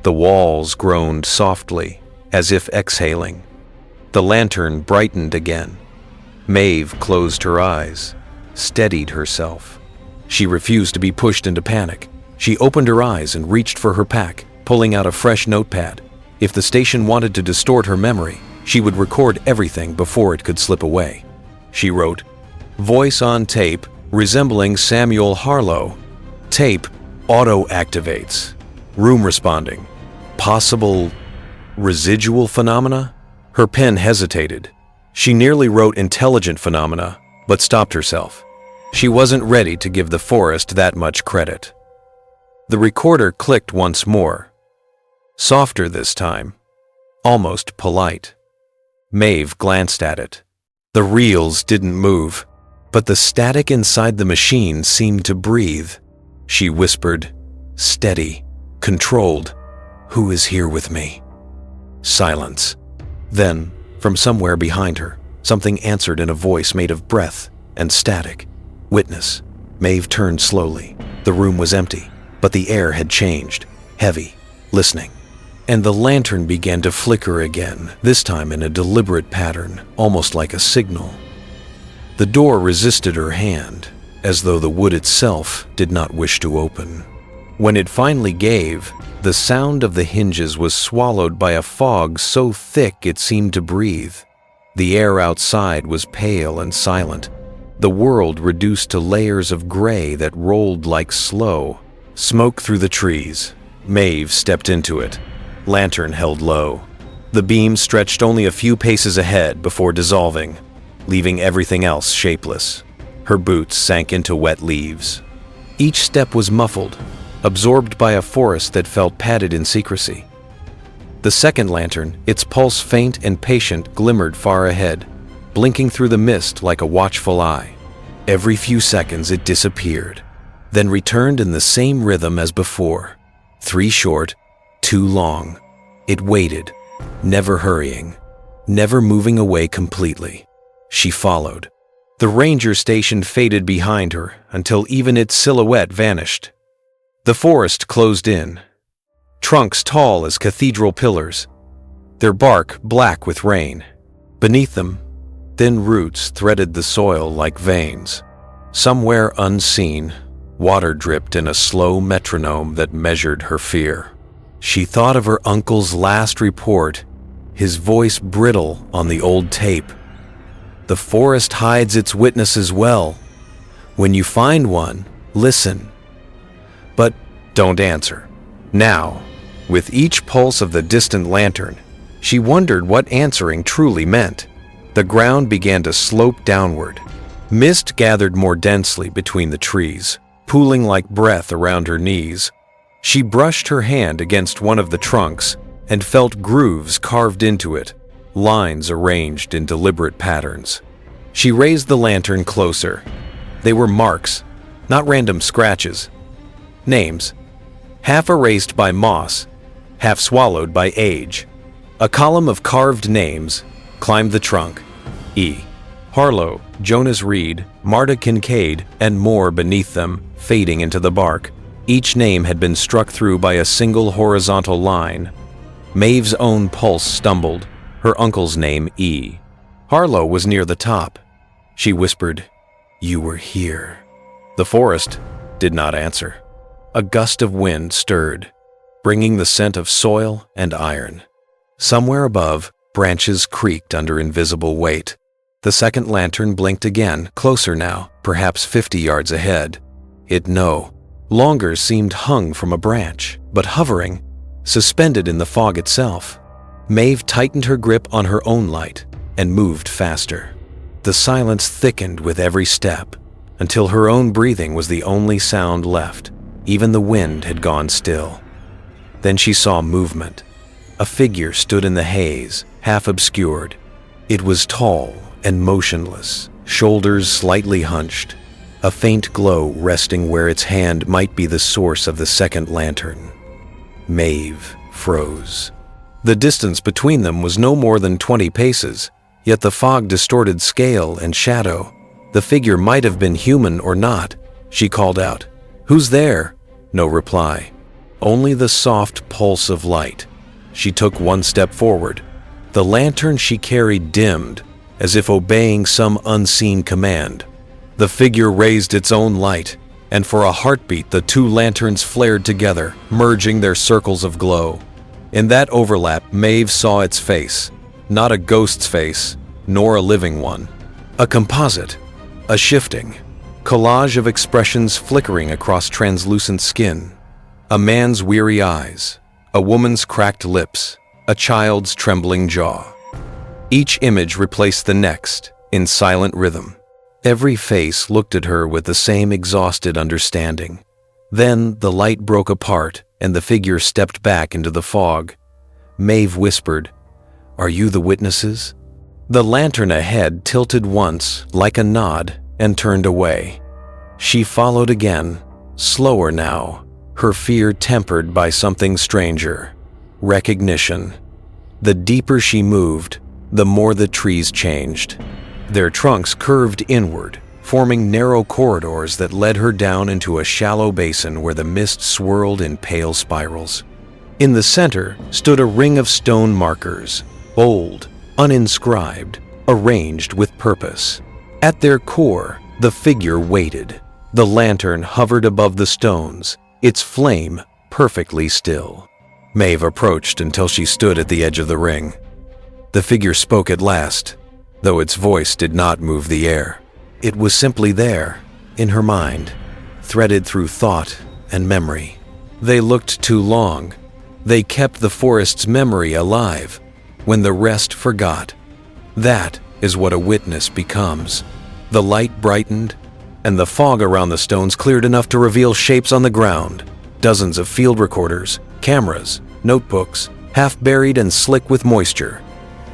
The walls groaned softly, as if exhaling. The lantern brightened again. Maeve closed her eyes, steadied herself. She refused to be pushed into panic. She opened her eyes and reached for her pack, pulling out a fresh notepad. If the station wanted to distort her memory, she would record everything before it could slip away. She wrote, "Voice on tape resembling Samuel Harlow. Tape auto-activates. Room responding. Possible residual phenomena?" Her pen hesitated. She nearly wrote intelligent phenomena, but stopped herself. She wasn't ready to give the forest that much credit. The recorder clicked once more. Softer this time, almost polite. Maeve glanced at it. The reels didn't move, but the static inside the machine seemed to breathe. She whispered, steady, controlled, "Who is here with me?" Silence. Then, from somewhere behind her, something answered in a voice made of breath and static. "Witness, Maeve turned slowly. The room was empty, but the air had changed, heavy, listening. And the lantern began to flicker again, this time in a deliberate pattern, almost like a signal. The door resisted her hand, as though the wood itself did not wish to open. When it finally gave, the sound of the hinges was swallowed by a fog so thick it seemed to breathe. The air outside was pale and silent, the world reduced to layers of gray that rolled like slow smoke through the trees. Maeve stepped into it, lantern held low. The beam stretched only a few paces ahead before dissolving, leaving everything else shapeless. Her boots sank into wet leaves. Each step was muffled, absorbed by a forest that felt padded in secrecy. The second lantern, its pulse faint and patient, glimmered far ahead, blinking through the mist like a watchful eye. Every few seconds it disappeared, then returned in the same rhythm as before. 3 short, 2 long. It waited, never hurrying, never moving away completely. She followed. The ranger station faded behind her until even its silhouette vanished. The forest closed in, trunks tall as cathedral pillars, their bark black with rain. Beneath them, thin roots threaded the soil like veins. Somewhere unseen, water dripped in a slow metronome that measured her fear. She thought of her uncle's last report, his voice brittle on the old tape. The forest hides its witnesses well. When you find one, listen. But don't answer. Now, with each pulse of the distant lantern, she wondered what answering truly meant. The ground began to slope downward. Mist gathered more densely between the trees, pooling like breath around her knees. She brushed her hand against one of the trunks and felt grooves carved into it, lines arranged in deliberate patterns. She raised the lantern closer. They were marks, not random scratches. Names, half erased by moss, half swallowed by age. A column of carved names climbed the trunk. E. Harlow, Jonas Reed, Marta Kincaid, and more beneath them, fading into the bark. Each name had been struck through by a single horizontal line. Maeve's own pulse stumbled, her uncle's name E. Harlow was near the top. She whispered, "You were here." The forest did not answer. A gust of wind stirred, bringing the scent of soil and iron. Somewhere above, branches creaked under invisible weight. The second lantern blinked again, closer now, perhaps 50 yards ahead. It no longer seemed hung from a branch, but hovering, suspended in the fog itself. Maeve tightened her grip on her own light and moved faster. The silence thickened with every step, until her own breathing was the only sound left. Even the wind had gone still. Then she saw movement. A figure stood in the haze, half obscured. It was tall and motionless, shoulders slightly hunched, a faint glow resting where its hand might be the source of the second lantern. Maeve froze. The distance between them was no more than 20 paces, yet the fog distorted scale and shadow. The figure might have been human or not. She called out, "Who's there?" No reply. Only the soft pulse of light. She took one step forward. The lantern she carried dimmed, as if obeying some unseen command. The figure raised its own light, and for a heartbeat the 2 lanterns flared together, merging their circles of glow. In that overlap, Maeve saw its face. Not a ghost's face, nor a living one. A composite, a shifting collage of expressions flickering across translucent skin. A man's weary eyes, a woman's cracked lips, a child's trembling jaw. Each image replaced the next, in silent rhythm. Every face looked at her with the same exhausted understanding. Then the light broke apart, and the figure stepped back into the fog. Maeve whispered, "Are you the witnesses?" The lantern ahead tilted once, like a nod, and turned away. She followed again, slower now, her fear tempered by something stranger. Recognition. The deeper she moved, the more the trees changed. Their trunks curved inward, forming narrow corridors that led her down into a shallow basin where the mist swirled in pale spirals. In the center stood a ring of stone markers, bold, uninscribed, arranged with purpose. At their core, the figure waited. The lantern hovered above the stones, its flame perfectly still. Maeve approached until she stood at the edge of the ring. The figure spoke at last, though its voice did not move the air. It was simply there, in her mind, threaded through thought and memory. They looked too long. They kept the forest's memory alive when the rest forgot. That is what a witness becomes. The light brightened, and the fog around the stones cleared enough to reveal shapes on the ground. Dozens of field recorders, cameras, notebooks, half buried and slick with moisture.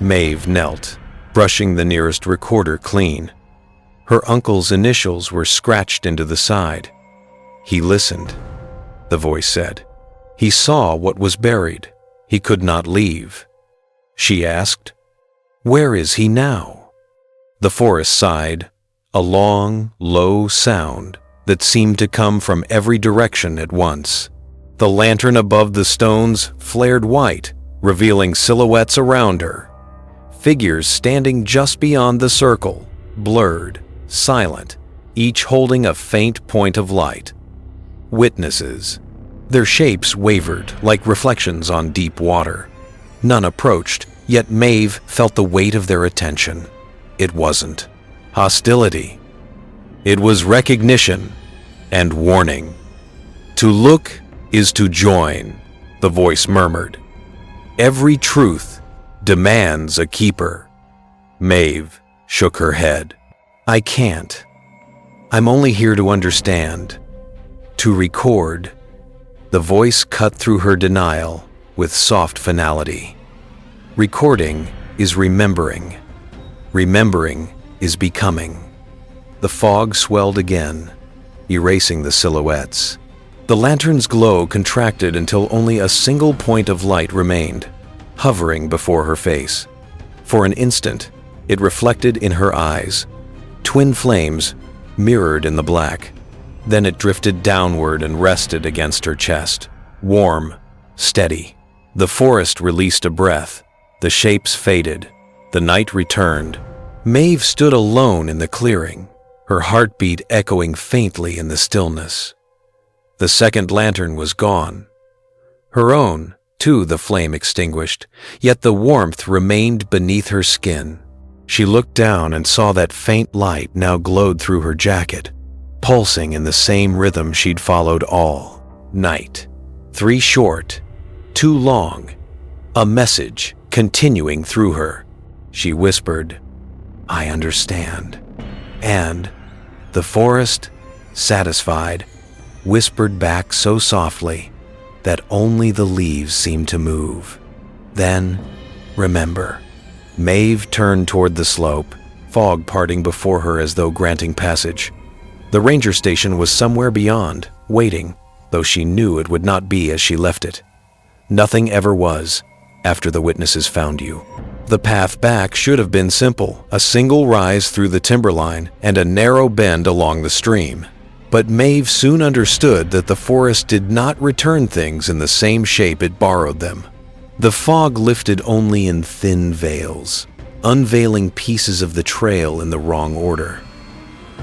Maeve knelt, brushing the nearest recorder clean. Her uncle's initials were scratched into the side. He listened, the voice said. He saw what was buried. He could not leave. She asked, "Where is he now?" The forest sighed, a long, low sound that seemed to come from every direction at once. The lantern above the stones flared white, revealing silhouettes around her. Figures standing just beyond the circle, blurred, silent, each holding a faint point of light. Witnesses. Their shapes wavered like reflections on deep water. None approached, yet Maeve felt the weight of their attention. It wasn't hostility. It was recognition and warning. "To look is to join," the voice murmured. "Every truth demands a keeper." Maeve shook her head. "I can't. I'm only here to understand, to record." The voice cut through her denial with soft finality. Recording is remembering. Remembering is becoming. The fog swelled again, erasing the silhouettes. The lantern's glow contracted until only a single point of light remained, hovering before her face. For an instant, it reflected in her eyes, twin flames mirrored in the black. Then it drifted downward and rested against her chest, warm, steady. The forest released a breath. The shapes faded. The night returned. Maeve stood alone in the clearing, her heartbeat echoing faintly in the stillness. The second lantern was gone. Her own, too, the flame extinguished, yet the warmth remained beneath her skin. She looked down and saw that faint light now glowed through her jacket, pulsing in the same rhythm she'd followed all night. 3 short, 2 long, a message continuing through her. She whispered, "I understand." And the forest, satisfied, whispered back so softly that only the leaves seemed to move. Then, remember. Maeve turned toward the slope, fog parting before her as though granting passage. The ranger station was somewhere beyond, waiting, though she knew it would not be as she left it. Nothing ever was, after the witnesses found you. The path back should have been simple, a single rise through the timberline and a narrow bend along the stream. But Maeve soon understood that the forest did not return things in the same shape it borrowed them. The fog lifted only in thin veils, unveiling pieces of the trail in the wrong order.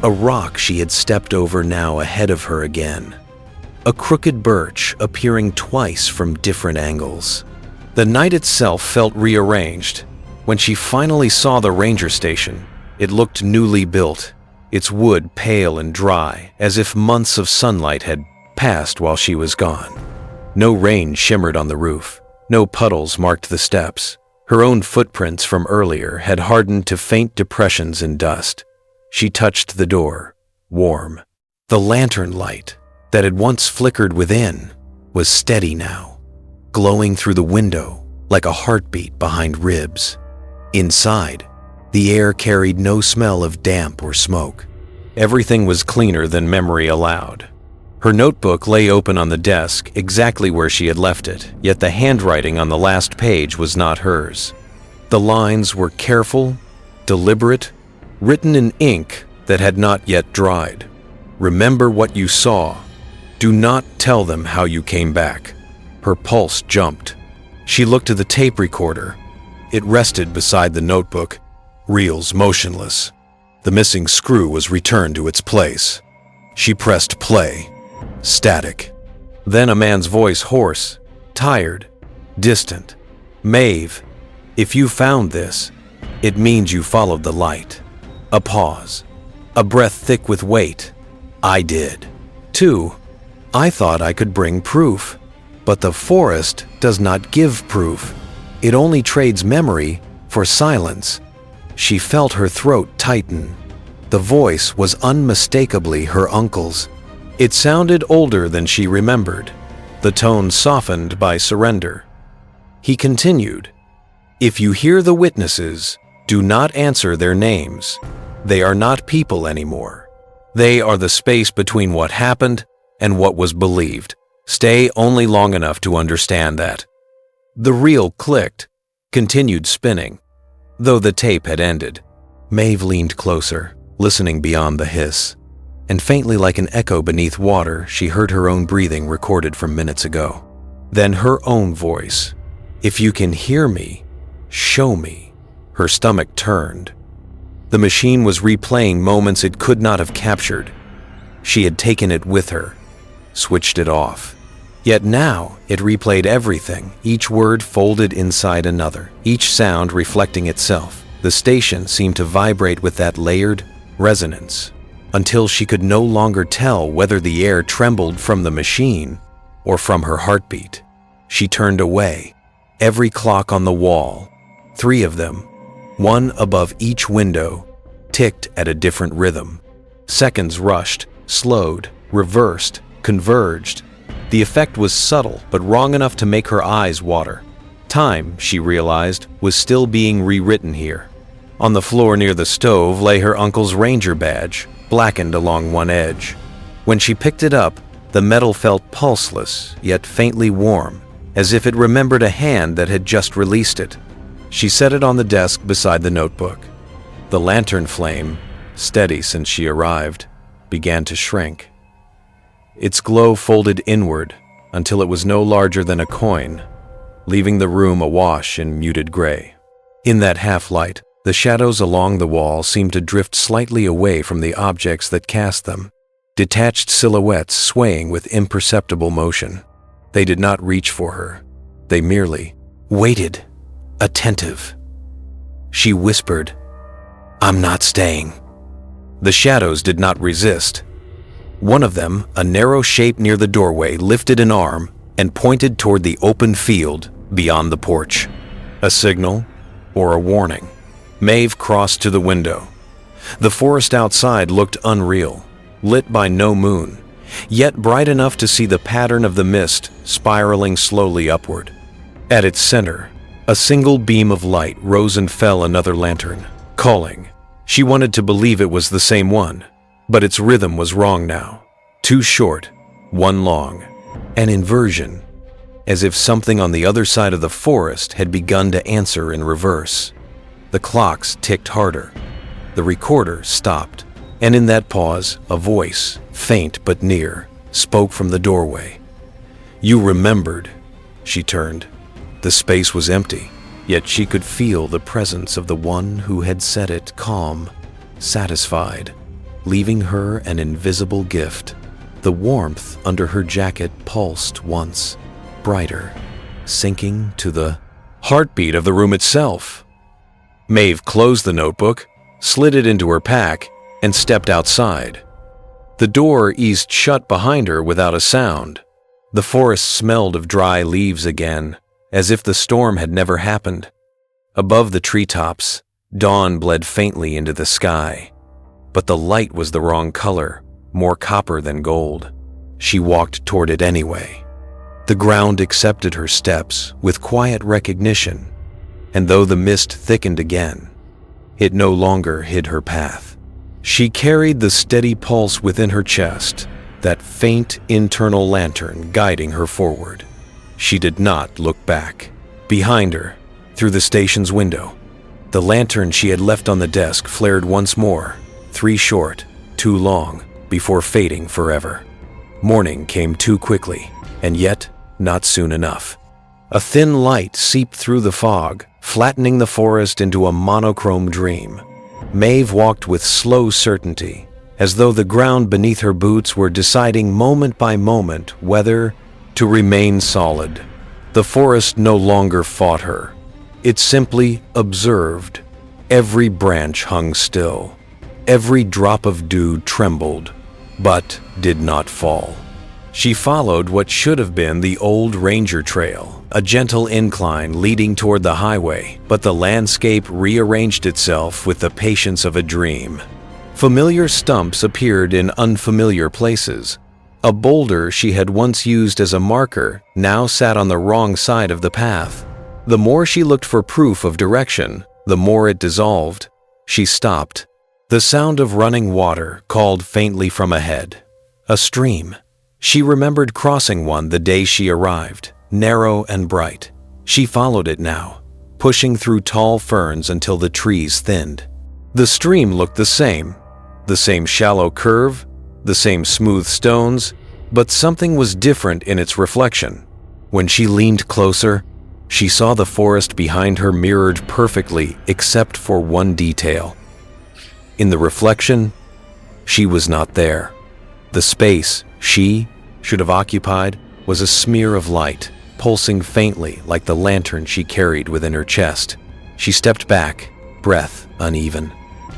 A rock she had stepped over now ahead of her again. A crooked birch appearing twice from different angles. The night itself felt rearranged. When she finally saw the ranger station, it looked newly built, its wood pale and dry, as if months of sunlight had passed while she was gone. No rain shimmered on the roof. No puddles marked the steps. Her own footprints from earlier had hardened to faint depressions in dust. She touched the door, warm. The lantern light that had once flickered within was steady now, glowing through the window like a heartbeat behind ribs. Inside, the air carried no smell of damp or smoke. Everything was cleaner than memory allowed. Her notebook lay open on the desk, exactly where she had left it, yet the handwriting on the last page was not hers. The lines were careful, deliberate, written in ink that had not yet dried. Remember what you saw. Do not tell them how you came back. Her pulse jumped. She looked to the tape recorder. It rested beside the notebook, reels motionless. The missing screw was returned to its place. She pressed play. Static. Then a man's voice, hoarse, tired, distant. Maeve, if you found this, it means you followed the light. A pause. A breath thick with weight. I did. 2. I thought I could bring proof. But the forest does not give proof. It only trades memory for silence. She felt her throat tighten. The voice was unmistakably her uncle's. It sounded older than she remembered, the tone softened by surrender. He continued, "If you hear the witnesses, do not answer their names. They are not people anymore. They are the space between what happened and what was believed. Stay only long enough to understand that." The reel clicked, continued spinning, though the tape had ended. Maeve leaned closer, listening beyond the hiss. And faintly like an echo beneath water, she heard her own breathing recorded from minutes ago. Then her own voice. "If you can hear me, show me." Her stomach turned. The machine was replaying moments it could not have captured. She had taken it with her, switched it off. Yet now it replayed everything, each word folded inside another, each sound reflecting itself. The station seemed to vibrate with that layered resonance, until she could no longer tell whether the air trembled from the machine or from her heartbeat. She turned away. Every clock on the wall, 3 of them, one above each window, ticked at a different rhythm. Seconds rushed, slowed, reversed, converged. The effect was subtle, but wrong enough to make her eyes water. Time, she realized, was still being rewritten here. On the floor near the stove lay her uncle's ranger badge, blackened along one edge. When she picked it up, the metal felt pulseless, yet faintly warm, as if it remembered a hand that had just released it. She set it on the desk beside the notebook. The lantern flame, steady since she arrived, began to shrink. Its glow folded inward until it was no larger than a coin, leaving the room awash in muted gray. In that half-light, the shadows along the wall seemed to drift slightly away from the objects that cast them, detached silhouettes swaying with imperceptible motion. They did not reach for her. They merely waited, attentive. She whispered, "I'm not staying." The shadows did not resist. One of them, a narrow shape near the doorway, lifted an arm and pointed toward the open field beyond the porch. A signal or a warning. Maeve crossed to the window. The forest outside looked unreal, lit by no moon, yet bright enough to see the pattern of the mist spiraling slowly upward. At its center, a single beam of light rose and fell another lantern, calling. She wanted to believe it was the same one, but its rhythm was wrong now. 2 short, 1 long. An inversion, as if something on the other side of the forest had begun to answer in reverse. The clocks ticked harder. The recorder stopped, and in that pause, a voice, faint but near, spoke from the doorway. "You remembered." She turned. The space was empty, yet she could feel the presence of the one who had said it, calm, satisfied, leaving her an invisible gift. The warmth under her jacket pulsed once, brighter, sinking to the heartbeat of the room itself. Maeve closed the notebook, slid it into her pack, and stepped outside. The door eased shut behind her without a sound. The forest smelled of dry leaves again, as if the storm had never happened. Above the treetops, dawn bled faintly into the sky. But the light was the wrong color, more copper than gold. She walked toward it anyway. The ground accepted her steps with quiet recognition, and though the mist thickened again, it no longer hid her path. She carried the steady pulse within her chest, that faint internal lantern guiding her forward. She did not look back. Behind her, through the station's window, the lantern she had left on the desk flared once more, 3 short, too long, before fading forever. Morning came too quickly, and yet not soon enough. A thin light seeped through the fog, flattening the forest into a monochrome dream. Maeve walked with slow certainty, as though the ground beneath her boots were deciding moment by moment whether to remain solid. The forest no longer fought her. It simply observed. Every branch hung still. Every drop of dew trembled, but did not fall. She followed what should have been the old ranger trail, a gentle incline leading toward the highway, but the landscape rearranged itself with the patience of a dream. Familiar stumps appeared in unfamiliar places. A boulder she had once used as a marker now sat on the wrong side of the path. The more she looked for proof of direction, the more it dissolved. She stopped. The sound of running water called faintly from ahead. A stream. She remembered crossing one the day she arrived, narrow and bright. She followed it now, pushing through tall ferns until the trees thinned. The stream looked the same shallow curve, the same smooth stones, but something was different in its reflection. When she leaned closer, she saw the forest behind her mirrored perfectly except for one detail. In the reflection, she was not there. The space she should have occupied was a smear of light, pulsing faintly like the lantern she carried within her chest. She stepped back, breath uneven.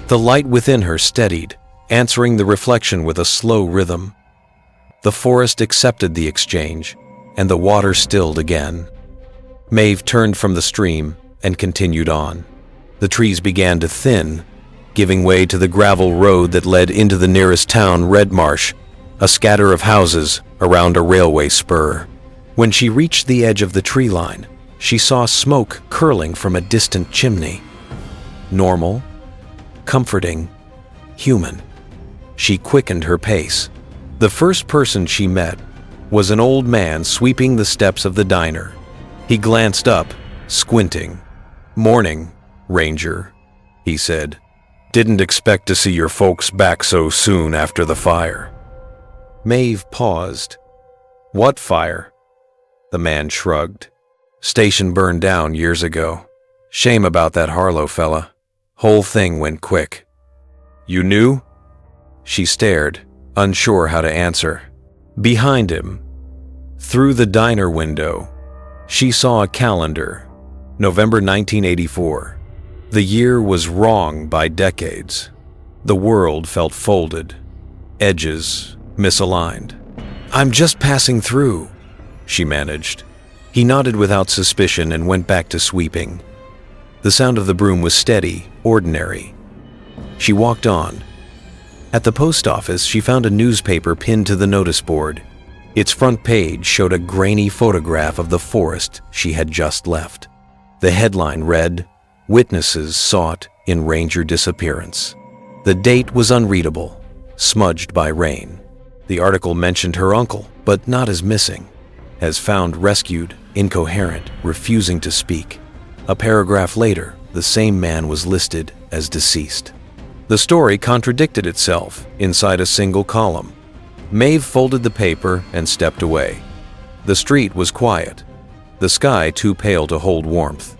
The light within her steadied, answering the reflection with a slow rhythm. The forest accepted the exchange, and the water stilled again. Maeve turned from the stream and continued on. The trees began to thin, giving way to the gravel road that led into the nearest town, Redmarsh, a scatter of houses around a railway spur. When she reached the edge of the tree line, she saw smoke curling from a distant chimney. Normal, comforting, human. She quickened her pace. The first person she met was an old man sweeping the steps of the diner. He glanced up, squinting. "Morning, Ranger," he said. "Didn't expect to see your folks back so soon after the fire." Maeve paused. "What fire?" The man shrugged. "Station burned down years ago. Shame about that Harlow fella. Whole thing went quick." "You knew?" She stared, unsure how to answer. Behind him, through the diner window, she saw a calendar. November 1984. The year was wrong by decades. The world felt folded, edges misaligned. "I'm just passing through," she managed. He nodded without suspicion and went back to sweeping. The sound of the broom was steady, ordinary. She walked on. At the post office, she found a newspaper pinned to the notice board. Its front page showed a grainy photograph of the forest she had just left. The headline read, "Witnesses sought in Ranger disappearance." The date was unreadable, smudged by rain. The article mentioned her uncle, but not as missing, as found rescued, incoherent, refusing to speak. A paragraph later, the same man was listed as deceased. The story contradicted itself inside a single column. Maeve folded the paper and stepped away. The street was quiet, the sky too pale to hold warmth.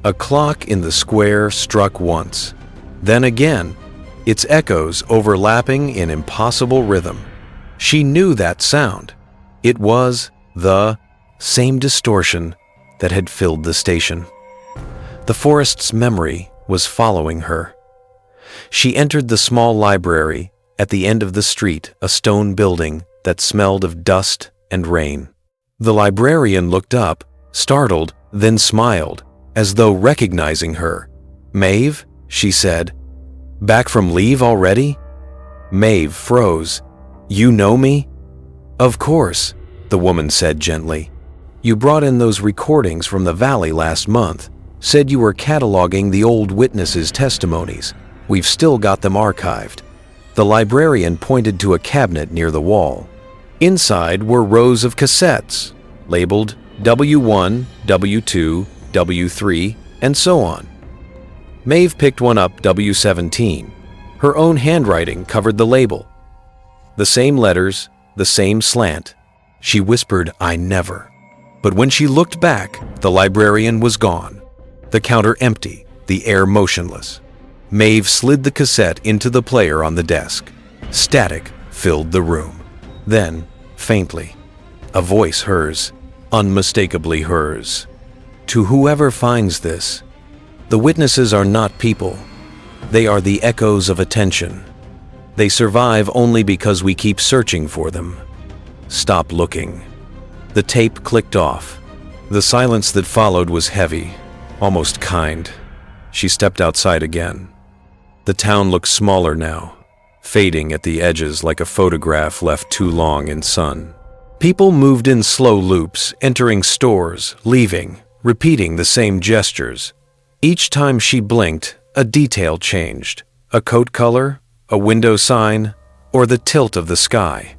A clock in the square struck once, then again, its echoes overlapping in impossible rhythm. She knew that sound. It was the same distortion that had filled the station. The forest's memory was following her. She entered the small library at the end of the street, a stone building that smelled of dust and rain. The librarian looked up, startled, then smiled, as though recognizing her. "Maeve," she said. "Back from leave already?" Maeve froze. "You know me?" "Of course," the woman said gently. "You brought in those recordings from the valley last month. Said you were cataloging the old witnesses' testimonies. We've still got them archived." The librarian pointed to a cabinet near the wall. Inside were rows of cassettes, labeled W1, W2, W3, and so on. Maeve picked one up, W17. Her own handwriting covered the label. The same letters, the same slant. She whispered, "I never." But when she looked back, the librarian was gone. The counter empty, the air motionless. Maeve slid the cassette into the player on the desk. Static filled the room. Then, faintly, a voice, hers, unmistakably hers. To whoever finds this, the witnesses are not people. They are the echoes of attention. They survive only because we keep searching for them. Stop looking. The tape clicked off. The silence that followed was heavy, almost kind. She stepped outside again. The town looked smaller now, fading at the edges like a photograph left too long in sun. People moved in slow loops, entering stores, leaving, repeating the same gestures. Each time she blinked, a detail changed. A coat color, a window sign, or the tilt of the sky.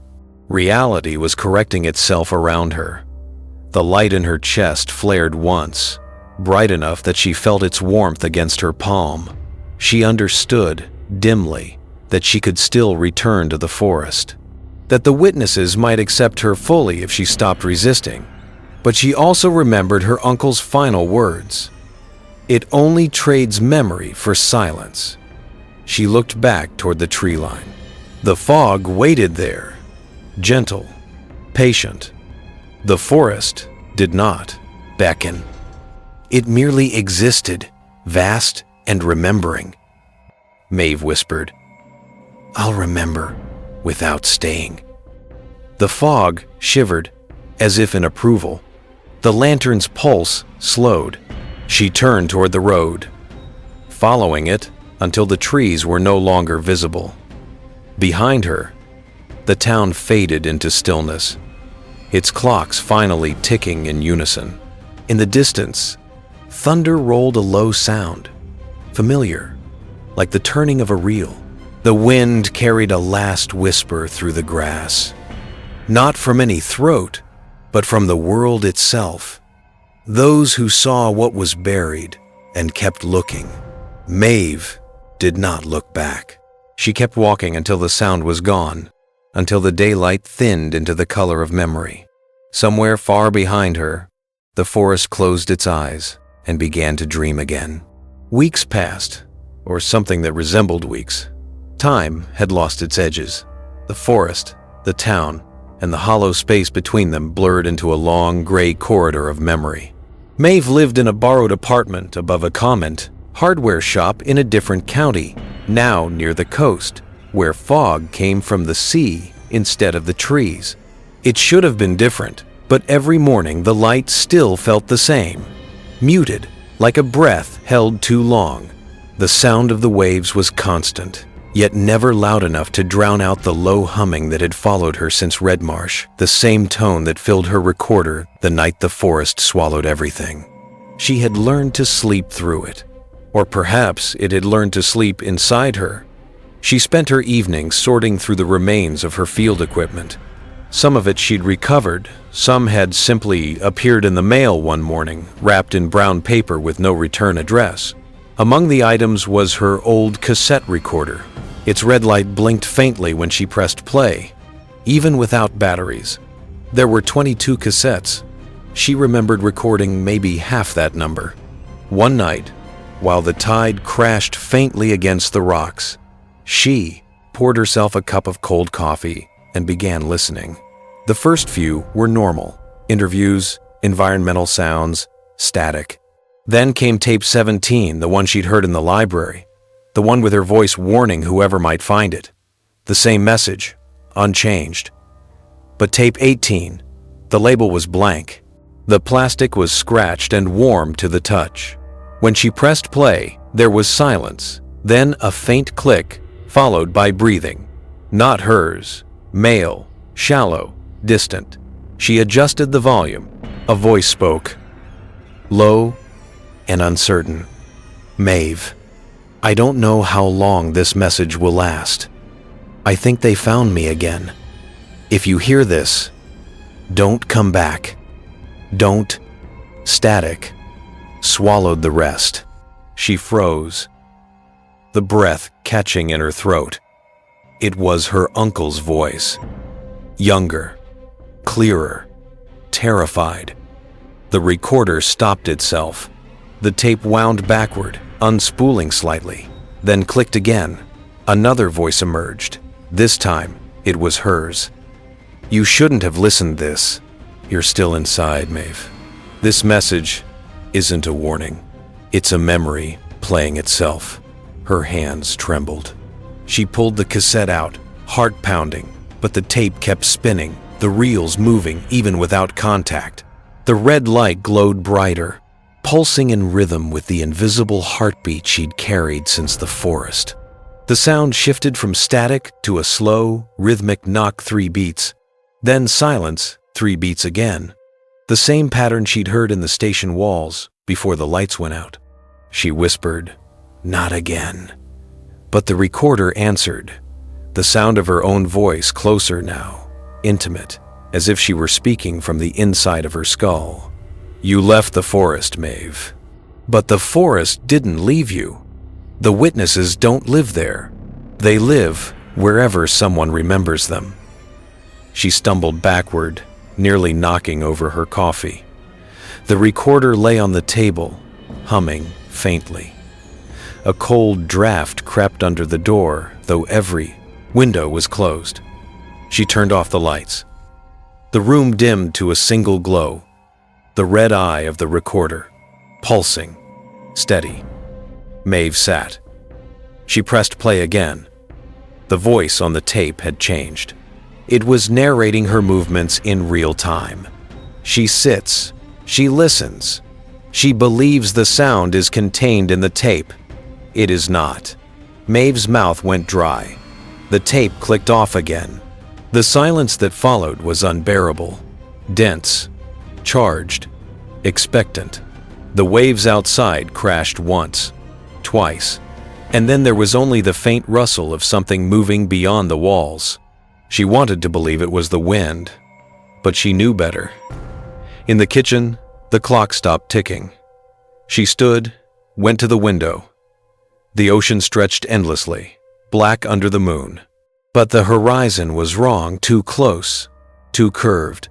Reality was correcting itself around her. The light in her chest flared once, bright enough that she felt its warmth against her palm. She understood, dimly, that she could still return to the forest. That the witnesses might accept her fully if she stopped resisting. But she also remembered her uncle's final words. It only trades memory for silence. She looked back toward the tree line. The fog waited there, gentle, patient. The forest did not beckon. It merely existed, vast and remembering. Maeve whispered, "I'll remember," without staying. The fog shivered, as if in approval. The lantern's pulse slowed. She turned toward the road, following it until the trees were no longer visible. Behind her, the town faded into stillness, its clocks finally ticking in unison. In the distance, thunder rolled a low sound, familiar, like the turning of a reel. The wind carried a last whisper through the grass, not from any throat, but from the world itself. Those who saw what was buried and kept looking. Maeve did not look back. She kept walking until the sound was gone, until the daylight thinned into the color of memory. Somewhere far behind her, the forest closed its eyes and began to dream again. Weeks passed, or something that resembled weeks. Time had lost its edges. The forest, the town, and the hollow space between them blurred into a long, gray corridor of memory. Maeve lived in a borrowed apartment above a comment hardware shop in a different county, now near the coast, where fog came from the sea instead of the trees. It should have been different, but every morning the light still felt the same, muted, like a breath held too long. The sound of the waves was constant, yet never loud enough to drown out the low humming that had followed her since Red Marsh, the same tone that filled her recorder the night the forest swallowed everything. She had learned to sleep through it, or perhaps it had learned to sleep inside her. She spent her evenings sorting through the remains of her field equipment. Some of it she'd recovered, some had simply appeared in the mail one morning, wrapped in brown paper with no return address. Among the items was her old cassette recorder. Its red light blinked faintly when she pressed play, even without batteries. There were 22 cassettes. She remembered recording maybe half that number. One night, while the tide crashed faintly against the rocks, she poured herself a cup of cold coffee and began listening. The first few were normal: interviews, environmental sounds, static. Then came tape 17, the one she'd heard in the library, the one with her voice warning whoever might find it. The same message, unchanged. But tape 18, the label was blank. The plastic was scratched and warm to the touch. When she pressed play, there was silence, then a faint click, followed by breathing. Not hers, male, shallow, distant. She adjusted the volume. A voice spoke, low and uncertain. "Maeve, I don't know how long this message will last. I think they found me again. If you hear this, don't come back. Don't." Static swallowed the rest. She froze. the breath catching in her throat. It was her uncle's voice. Younger, clearer, terrified. The recorder stopped itself. The tape wound backward, unspooling slightly, then clicked again. Another voice emerged. This time, it was hers. "You shouldn't have listened this. You're still inside, Maeve. This message isn't a warning. It's a memory playing itself." Her hands trembled. She pulled the cassette out, heart pounding, but the tape kept spinning, the reels moving even without contact. The red light glowed brighter, pulsing in rhythm with the invisible heartbeat she'd carried since the forest. The sound shifted from static to a slow, rhythmic knock 3 beats, then silence 3 beats again. The same pattern she'd heard in the station walls before the lights went out. She whispered, "Not again." But the recorder answered, the sound of her own voice closer now, intimate, as if she were speaking from the inside of her skull. "You left the forest, Maeve. But the forest didn't leave you. The witnesses don't live there. They live wherever someone remembers them." She stumbled backward, nearly knocking over her coffee. The recorder lay on the table, humming faintly. A cold draft crept under the door, though every window was closed. She turned off the lights. The room dimmed to a single glow, the red eye of the recorder, pulsing, steady. Maeve sat. She pressed play again. The voice on the tape had changed. It was narrating her movements in real time. She sits. She listens. She believes the sound is contained in the tape. It is not. Maeve's mouth went dry. The tape clicked off again. The silence that followed was unbearable, dense, charged, expectant. The waves outside crashed once, twice, and then there was only the faint rustle of something moving beyond the walls. She wanted to believe it was the wind, but she knew better. In the kitchen, the clock stopped ticking. She stood, went to the window. The ocean stretched endlessly, black under the moon. But the horizon was wrong, too close, too curved.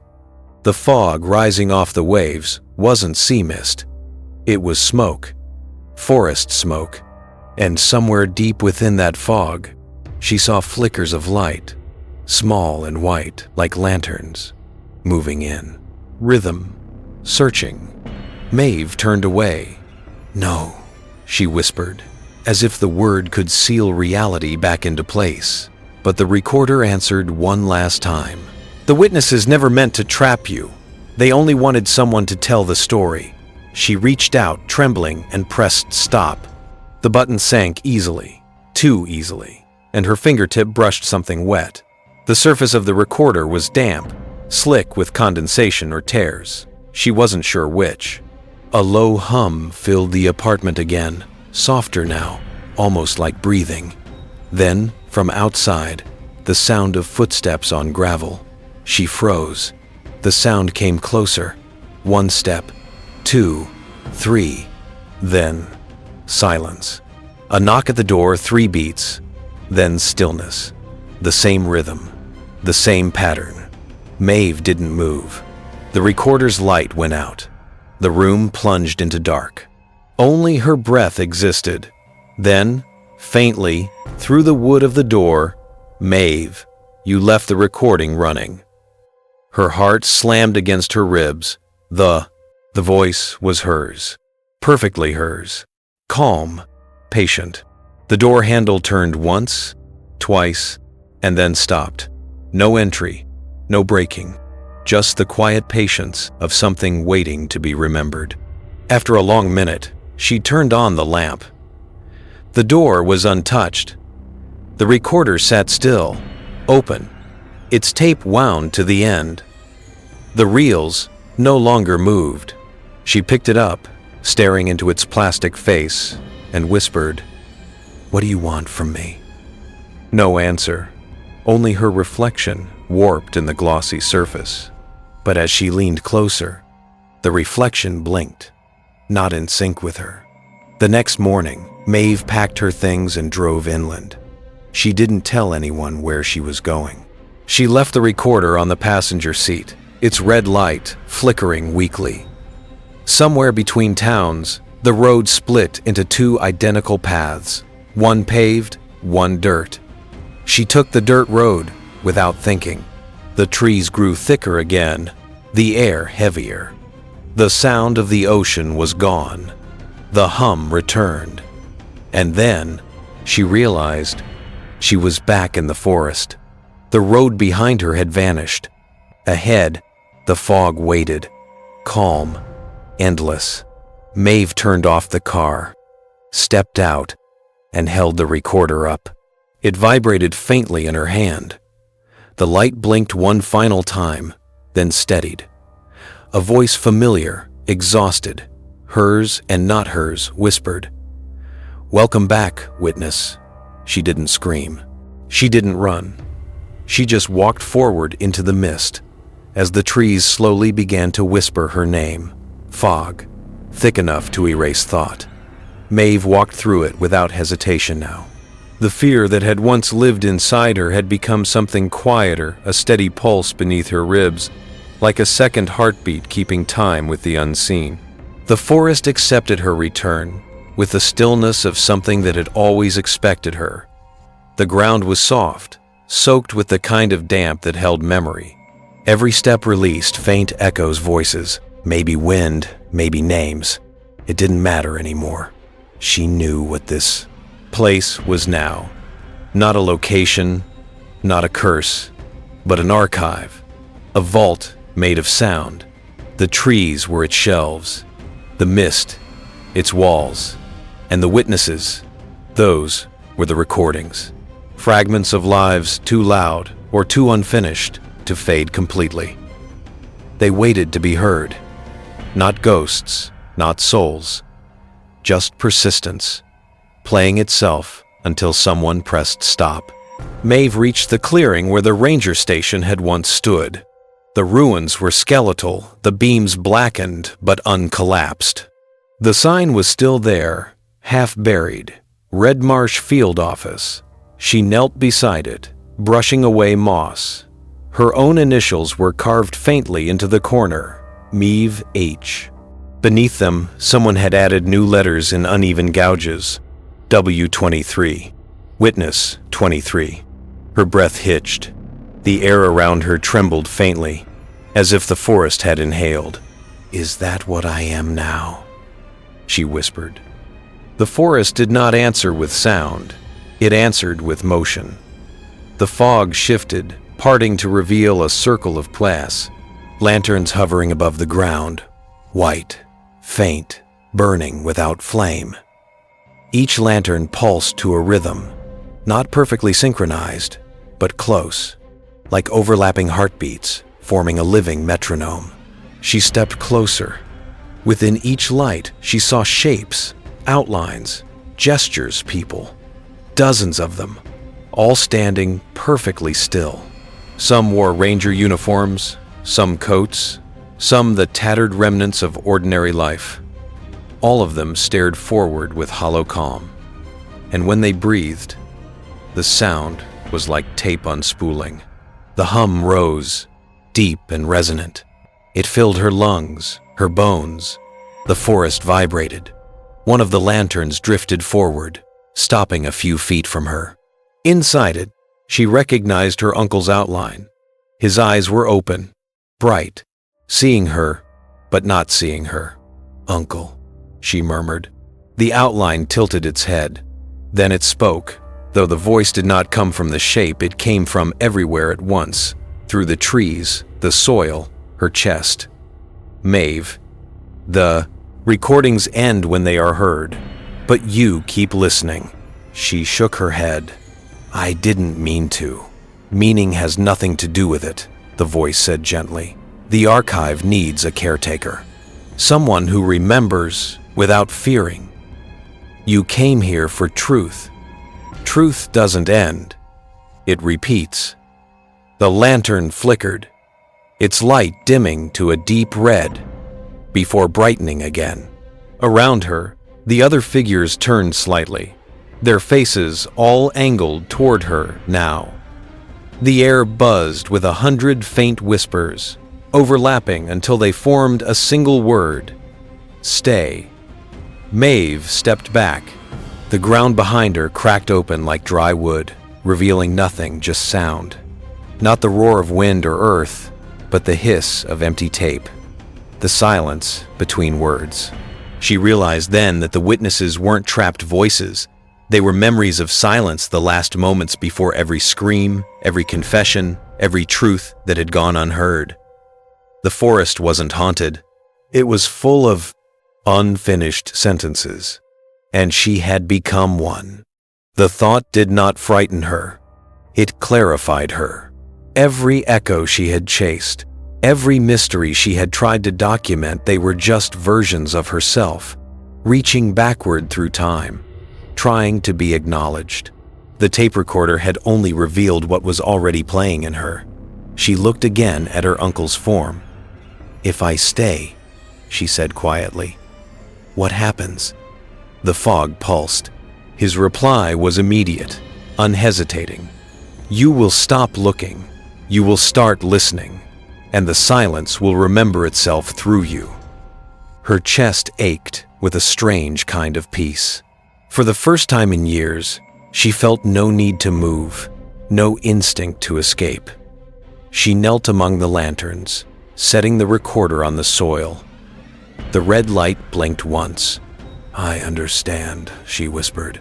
The fog rising off the waves wasn't sea mist. It was smoke, forest smoke. And somewhere deep within that fog, she saw flickers of light, small and white like lanterns, moving in. Rhythm, searching. Maeve turned away. "No," she whispered, as if the word could seal reality back into place. But the recorder answered one last time. "The witnesses never meant to trap you. They only wanted someone to tell the story." She reached out, trembling, and pressed stop. The button sank easily, too easily, and her fingertip brushed something wet. The surface of the recorder was damp, slick with condensation or tears. She wasn't sure which. A low hum filled the apartment again, softer now, almost like breathing. Then, from outside, the sound of footsteps on gravel. She froze. The sound came closer. 1 step, 2, 3. Then, silence. A knock at the door, 3 beats. Then stillness. The same rhythm. The same pattern. Maeve didn't move. The recorder's light went out. The room plunged into dark. Only her breath existed. Then, faintly, through the wood of the door, "Maeve, you left the recording running." Her heart slammed against her ribs. The voice was hers. Perfectly hers. Calm, patient. The door handle turned once, twice, and then stopped. No entry, no breaking. Just the quiet patience of something waiting to be remembered. After a long minute, she turned on the lamp. The door was untouched. The recorder sat still, open. Its tape wound to the end. The reels no longer moved. She picked it up, staring into its plastic face, and whispered, "What do you want from me?" No answer, only her reflection warped in the glossy surface. But as she leaned closer, the reflection blinked, not in sync with her. The next morning, Maeve packed her things and drove inland. She didn't tell anyone where she was going. She left the recorder on the passenger seat, its red light flickering weakly. Somewhere between towns, the road split into two identical paths, one paved, one dirt. She took the dirt road without thinking. The trees grew thicker again, the air heavier. The sound of the ocean was gone. The hum returned. And then she realized she was back in the forest. The road behind her had vanished. Ahead, the fog waited, calm, endless. Maeve turned off the car, stepped out, and held the recorder up. It vibrated faintly in her hand. The light blinked one final time, then steadied. A voice familiar, exhausted, hers and not hers, whispered, "Welcome back, witness." She didn't scream. She didn't run. She just walked forward into the mist as the trees slowly began to whisper her name. Fog, thick enough to erase thought. Maeve walked through it without hesitation now. The fear that had once lived inside her had become something quieter, a steady pulse beneath her ribs, like a second heartbeat keeping time with the unseen. The forest accepted her return, with the stillness of something that had always expected her. The ground was soft, soaked with the kind of damp that held memory. Every step released faint echoes, voices, maybe wind, maybe names. It didn't matter anymore. She knew what this place was now. Not a location, not a curse, but an archive. A vault made of sound. The trees were its shelves, the mist, its walls, and the witnesses, those were the recordings. Fragments of lives too loud or too unfinished to fade completely. They waited to be heard. Not ghosts, not souls, just persistence, playing itself until someone pressed stop. Maeve reached the clearing where the ranger station had once stood. The ruins were skeletal, the beams blackened but uncollapsed. The sign was still there, half buried, Red Marsh Field Office. She knelt beside it, brushing away moss. Her own initials were carved faintly into the corner, Maeve H. Beneath them, someone had added new letters in uneven gouges, W23, Witness 23. Her breath hitched. The air around her trembled faintly, as if the forest had inhaled. "Is that what I am now?" she whispered. The forest did not answer with sound. It answered with motion. The fog shifted, parting to reveal a circle of glass, lanterns hovering above the ground, white, faint, burning without flame. Each lantern pulsed to a rhythm, not perfectly synchronized, but close, like overlapping heartbeats, forming a living metronome. She stepped closer. Within each light, she saw shapes, outlines, gestures, people. Dozens of them, all standing perfectly still. Some wore ranger uniforms, some coats, some the tattered remnants of ordinary life. All of them stared forward with hollow calm. And when they breathed, the sound was like tape unspooling. The hum rose, deep and resonant. It filled her lungs, her bones. The forest vibrated. One of the lanterns drifted forward, stopping a few feet from her. Inside it, she recognized her uncle's outline. His eyes were open, bright, seeing her, but not seeing her. "Uncle," she murmured. The outline tilted its head. Then it spoke, though the voice did not come from the shape, it came from everywhere at once, through the trees, the soil, her chest. "Maeve, the recordings end when they are heard, but you keep listening." She shook her head. "I didn't mean to. Meaning has nothing to do with it," the voice said gently. "The archive needs a caretaker. Someone who remembers without fearing. You came here for truth. Truth doesn't end. It repeats." The lantern flickered, its light dimming to a deep red, before brightening again. Around her, The other figures turned slightly, their faces all angled toward her now. The air buzzed with 100 faint whispers, overlapping until they formed a single word: stay. Maeve stepped back. The ground behind her cracked open like dry wood, revealing nothing, just sound. Not the roar of wind or earth, but the hiss of empty tape. The silence between words. She realized then that the witnesses weren't trapped voices. They were memories of silence, the last moments before every scream, every confession, every truth that had gone unheard. The forest wasn't haunted. It was full of unfinished sentences, and she had become one. The thought did not frighten her. It clarified her. Every echo she had chased, every mystery she had tried to document, they were just versions of herself, reaching backward through time, trying to be acknowledged. The tape recorder had only revealed what was already playing in her. She looked again at her uncle's form. "If I stay," she said quietly, "what happens?" The fog pulsed. His reply was immediate, unhesitating. "You will stop looking. You will start listening, and the silence will remember itself through you." Her chest ached with a strange kind of peace. For the first time in years, she felt no need to move, no instinct to escape. She knelt among the lanterns, setting the recorder on the soil. The red light blinked once. "I understand," she whispered,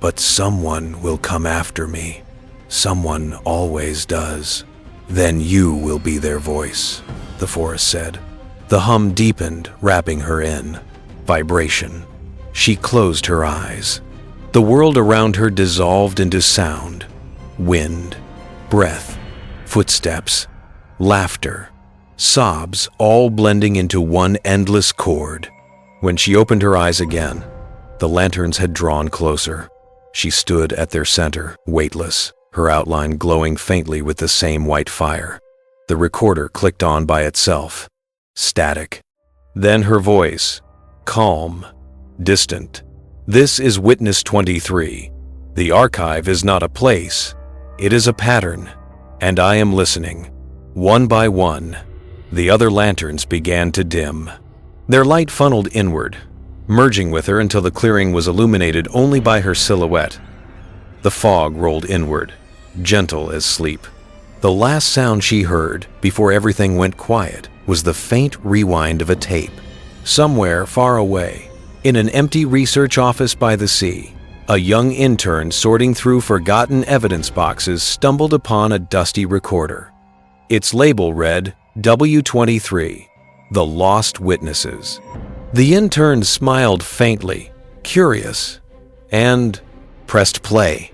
"but someone will come after me. Someone always does. Then you will be their voice," the forest said. The hum deepened, wrapping her in. Vibration. She closed her eyes. The world around her dissolved into sound. Wind, breath, footsteps, laughter, sobs, all blending into one endless chord. When she opened her eyes again, the lanterns had drawn closer. She stood at their center, weightless, her outline glowing faintly with the same white fire. The recorder clicked on by itself. Static. Then her voice, calm, distant. "This is Witness 23. The archive is not a place. It is a pattern, and I am listening." One by one, the other lanterns began to dim. Their light funneled inward, merging with her until the clearing was illuminated only by her silhouette. The fog rolled inward, gentle as sleep. The last sound she heard, before everything went quiet, was the faint rewind of a tape. Somewhere far away, in an empty research office by the sea, a young intern sorting through forgotten evidence boxes stumbled upon a dusty recorder. Its label read W23, The Lost Witnesses. The intern smiled faintly, curious, and pressed play.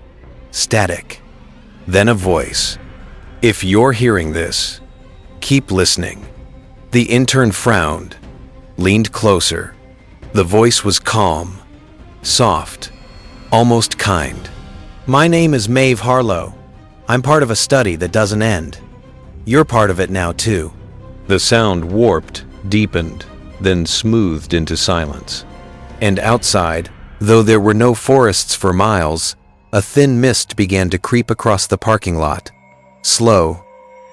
Static. Then a voice. "If you're hearing this, keep listening." The intern frowned, leaned closer. The voice was calm, soft, almost kind. "My name is Maeve Harlow. I'm part of a study that doesn't end. You're part of it now, too." The sound warped, deepened, then smoothed into silence. And outside, though there were no forests for miles, a thin mist began to creep across the parking lot. Slow,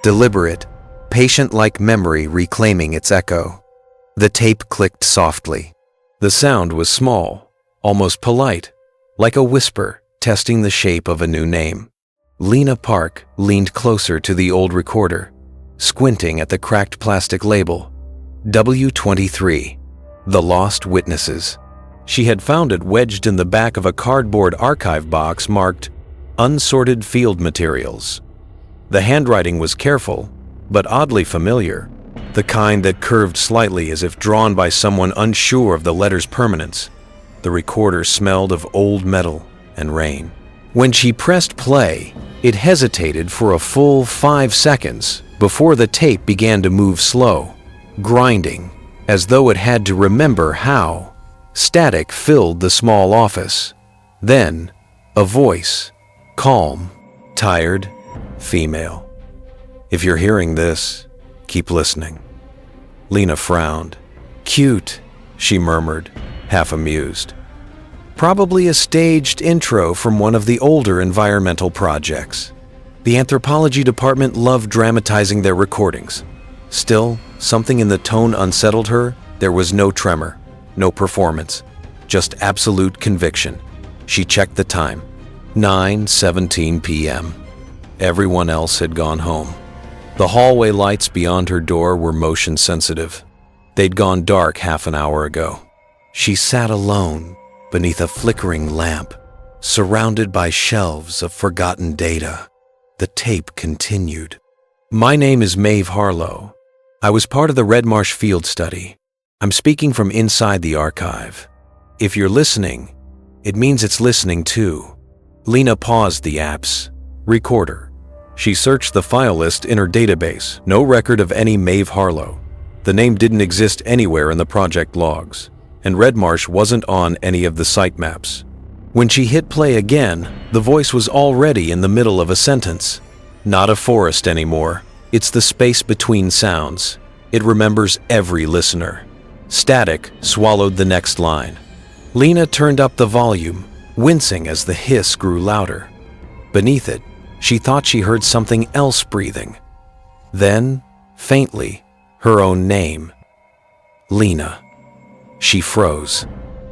deliberate, patient like memory reclaiming its echo. The tape clicked softly. The sound was small, almost polite, like a whisper testing the shape of a new name. Lena Park leaned closer to the old recorder, squinting at the cracked plastic label. W23, The Lost Witnesses. She had found it wedged in the back of a cardboard archive box marked Unsorted Field Materials. The handwriting was careful, but oddly familiar, the kind that curved slightly as if drawn by someone unsure of the letter's permanence. The recorder smelled of old metal and rain. When she pressed play, it hesitated for a full 5 seconds before the tape began to move slow, grinding, as though it had to remember how. Static filled the small office. Then, a voice, calm, tired, female. "If you're hearing this, keep listening." Lena frowned. "Cute," she murmured, half amused. Probably a staged intro from one of the older environmental projects. The anthropology department loved dramatizing their recordings. Still, something in the tone unsettled her. There was no tremor, no performance, just absolute conviction. She checked the time. 9:17 p.m. Everyone else had gone home. The hallway lights beyond her door were motion sensitive. They'd gone dark half an hour ago. She sat alone beneath a flickering lamp, surrounded by shelves of forgotten data. The tape continued. My name is Maeve Harlow. I was part of the Red Marsh field study. I'm speaking from inside the archive. If you're listening, it means it's listening too. Lena paused the app's recorder. She searched the file list in her database. No record of any Maeve Harlow. The name didn't exist anywhere in the project logs, and Red Marsh wasn't on any of the site maps. When she hit play again, the voice was already in the middle of a sentence. Not a forest anymore. It's the space between sounds. It remembers every listener. Static swallowed the next line. Lena turned up the volume, wincing as the hiss grew louder. Beneath it, she thought she heard something else breathing. Then, faintly, her own name. Lena. She froze.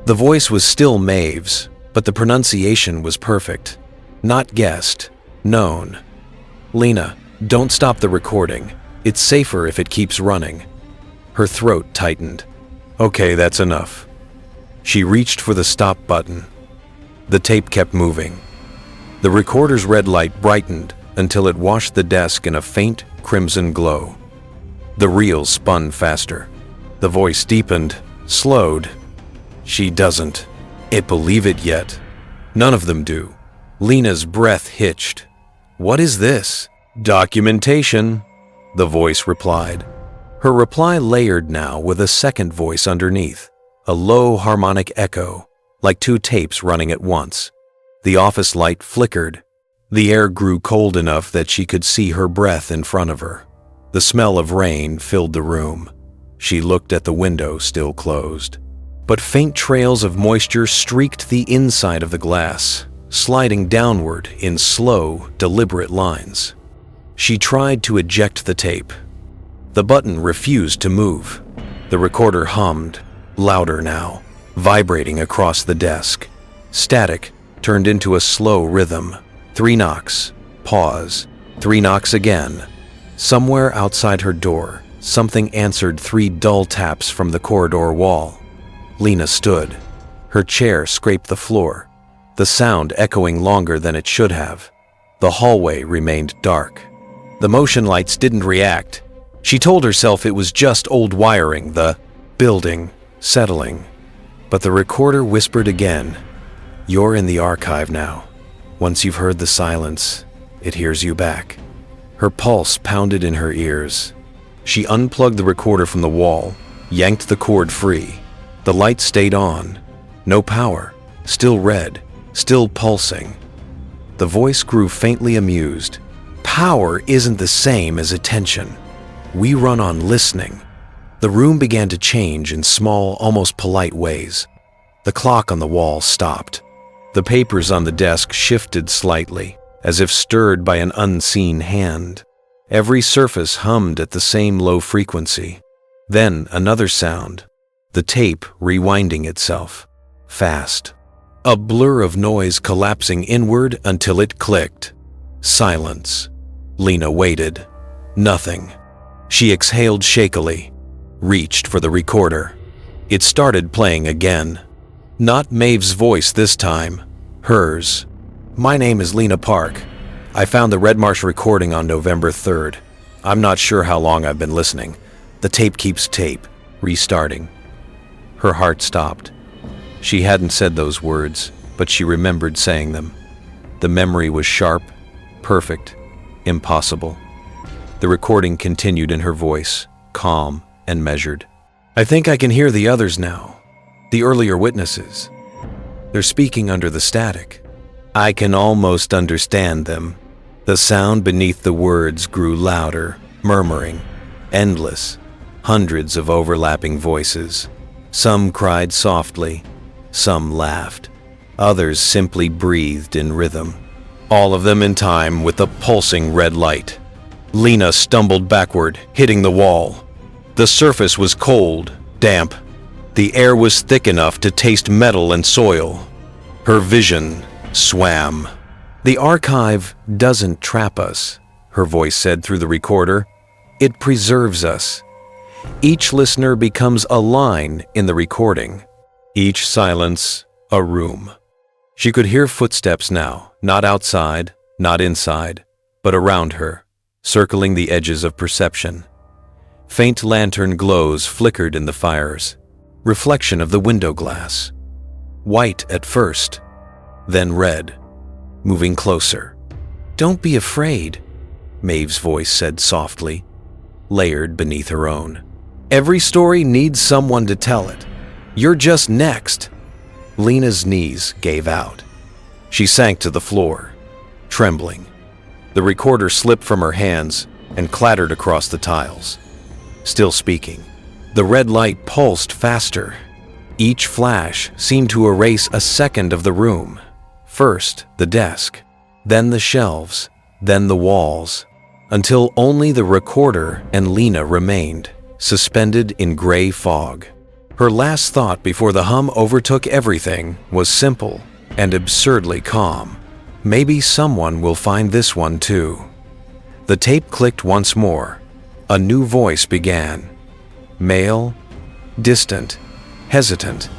The voice was still Maeve's, but the pronunciation was perfect. Not guessed, known. Lena, don't stop the recording. It's safer if it keeps running. Her throat tightened. Okay, that's enough. She reached for the stop button. The tape kept moving. The recorder's red light brightened until it washed the desk in a faint crimson glow. The reel spun faster. The voice deepened, slowed. She doesn't believe it yet. None of them do. Lena's breath hitched. What is this? Documentation, the voice replied. Her reply layered now with a second voice underneath, a low harmonic echo, like two tapes running at once. The office light flickered. The air grew cold enough that she could see her breath in front of her. The smell of rain filled the room. She looked at the window still closed. But faint trails of moisture streaked the inside of the glass, sliding downward in slow, deliberate lines. She tried to eject the tape. The button refused to move. The recorder hummed, louder now, vibrating across the desk. Static turned into a slow rhythm. 3 knocks, pause, 3 knocks again. Somewhere outside her door, something answered 3 dull taps from the corridor wall. Lena stood. Her chair scraped the floor, the sound echoing longer than it should have. The hallway remained dark. The motion lights didn't react. She told herself it was just old wiring, the building, settling. But the recorder whispered again, "You're in the archive now. Once you've heard the silence, it hears you back." Her pulse pounded in her ears. She unplugged the recorder from the wall, yanked the cord free. The light stayed on. No power. Still red. Still pulsing. The voice grew faintly amused. Power isn't the same as attention. We run on listening. The room began to change in small, almost polite ways. The clock on the wall stopped. The papers on the desk shifted slightly, as if stirred by an unseen hand. Every surface hummed at the same low frequency. Then another sound. The tape rewinding itself. Fast. A blur of noise collapsing inward until it clicked. Silence. Lena waited. Nothing. She exhaled shakily, reached for the recorder. It started playing again. Not Maeve's voice this time. Hers. "My name is Lena Park. I found the Red Marsh recording on November 3rd. I'm not sure how long I've been listening. The tape keeps restarting." Her heart stopped. She hadn't said those words, but she remembered saying them. The memory was sharp, perfect, impossible. The recording continued in her voice, calm and measured. "I think I can hear the others now. The earlier witnesses. They're speaking under the static. I can almost understand them." The sound beneath the words grew louder, murmuring, endless, hundreds of overlapping voices. Some cried softly, some laughed. Others simply breathed in rhythm. All of them in time with the pulsing red light. Lena stumbled backward, hitting the wall. The surface was cold, damp. The air was thick enough to taste metal and soil. Her vision swam. "The archive doesn't trap us," her voice said through the recorder. "It preserves us." Each listener becomes a line in the recording. Each silence, a room. She could hear footsteps now, not outside, not inside, but around her, circling the edges of perception. Faint lantern glows flickered in the fires, reflection of the window glass. White at first, then red, moving closer. "Don't be afraid," Maeve's voice said softly, layered beneath her own. "Every story needs someone to tell it. You're just next." Lena's knees gave out. She sank to the floor, trembling. The recorder slipped from her hands and clattered across the tiles. Still speaking, the red light pulsed faster. Each flash seemed to erase a second of the room. First, the desk, then the shelves, then the walls, until only the recorder and Lena remained, suspended in gray fog. Her last thought before the hum overtook everything was simple and absurdly calm. Maybe someone will find this one too. The tape clicked once more. A new voice began. Male, distant, hesitant.